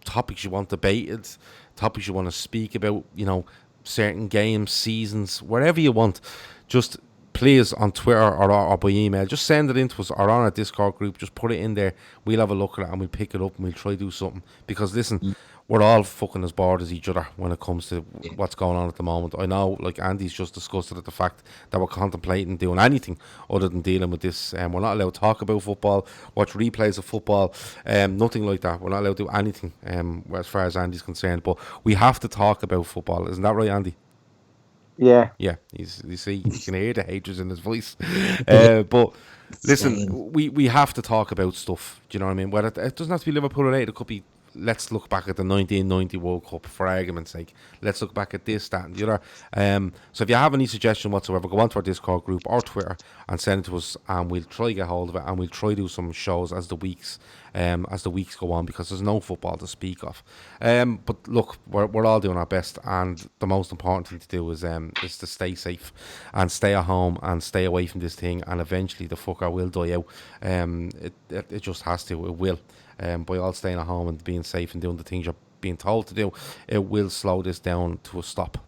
Speaker 1: topics you want debated, topics you want to speak about, certain games, seasons, wherever you want, just please on Twitter or by email, just send it in to us or on our Discord group, just put it in there. We'll have a look at it and we'll pick it up and we'll try to do something. Because listen, we're all fucking as bored as each other when it comes to what's going on at the moment. I know, like Andy's just discussed it, at the fact that we're contemplating doing anything other than dealing with this. We're not allowed to talk about football, watch replays of football, nothing like that. We're not allowed to do anything as far as Andy's concerned. But we have to talk about football. Isn't that right, Andy?
Speaker 3: Yeah.
Speaker 1: Yeah, you see, you can hear the hatred in his voice. But listen, we have to talk about stuff. Do you know what I mean? Well, it doesn't have to be Liverpool related. It could be, let's look back at the 1990 World Cup, for argument's sake. Let's look back at this, that, and the other. So if you have any suggestion whatsoever, go on to our Discord group or Twitter and send it to us, and we'll try to get hold of it, and we'll try to do some shows as the weeks go on, because there's no football to speak of. But look, we're all doing our best, and the most important thing to do is to stay safe and stay at home and stay away from this thing, and eventually the fucker will die out. It just has to. It will. By all staying at home and being safe and doing the things you're being told to do, it will slow this down to a stop.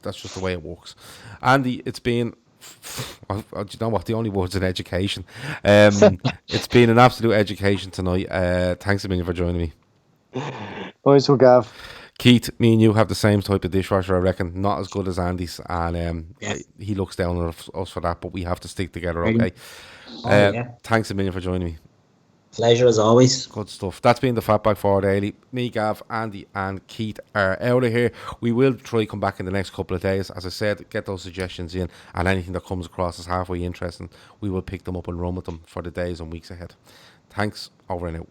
Speaker 1: That's just the way it works. Andy, it's been, do you know what, the only word's in education. It's been an absolute education tonight. Thanks a million for joining me.
Speaker 3: Nice one, Gav.
Speaker 1: Keith, me and you have the same type of dishwasher, I reckon. Not as good as Andy's, and he looks down on us for that, but we have to stick together, okay? Thanks a million for joining me.
Speaker 2: Pleasure as always.
Speaker 1: Good stuff. That's been the Fatback 4 Daily. Me, Gav, Andy and Keith are out of here. We will try come back in the next couple of days. As I said, get those suggestions in, and anything that comes across as halfway interesting, we will pick them up and run with them for the days and weeks ahead. Thanks. Over and out.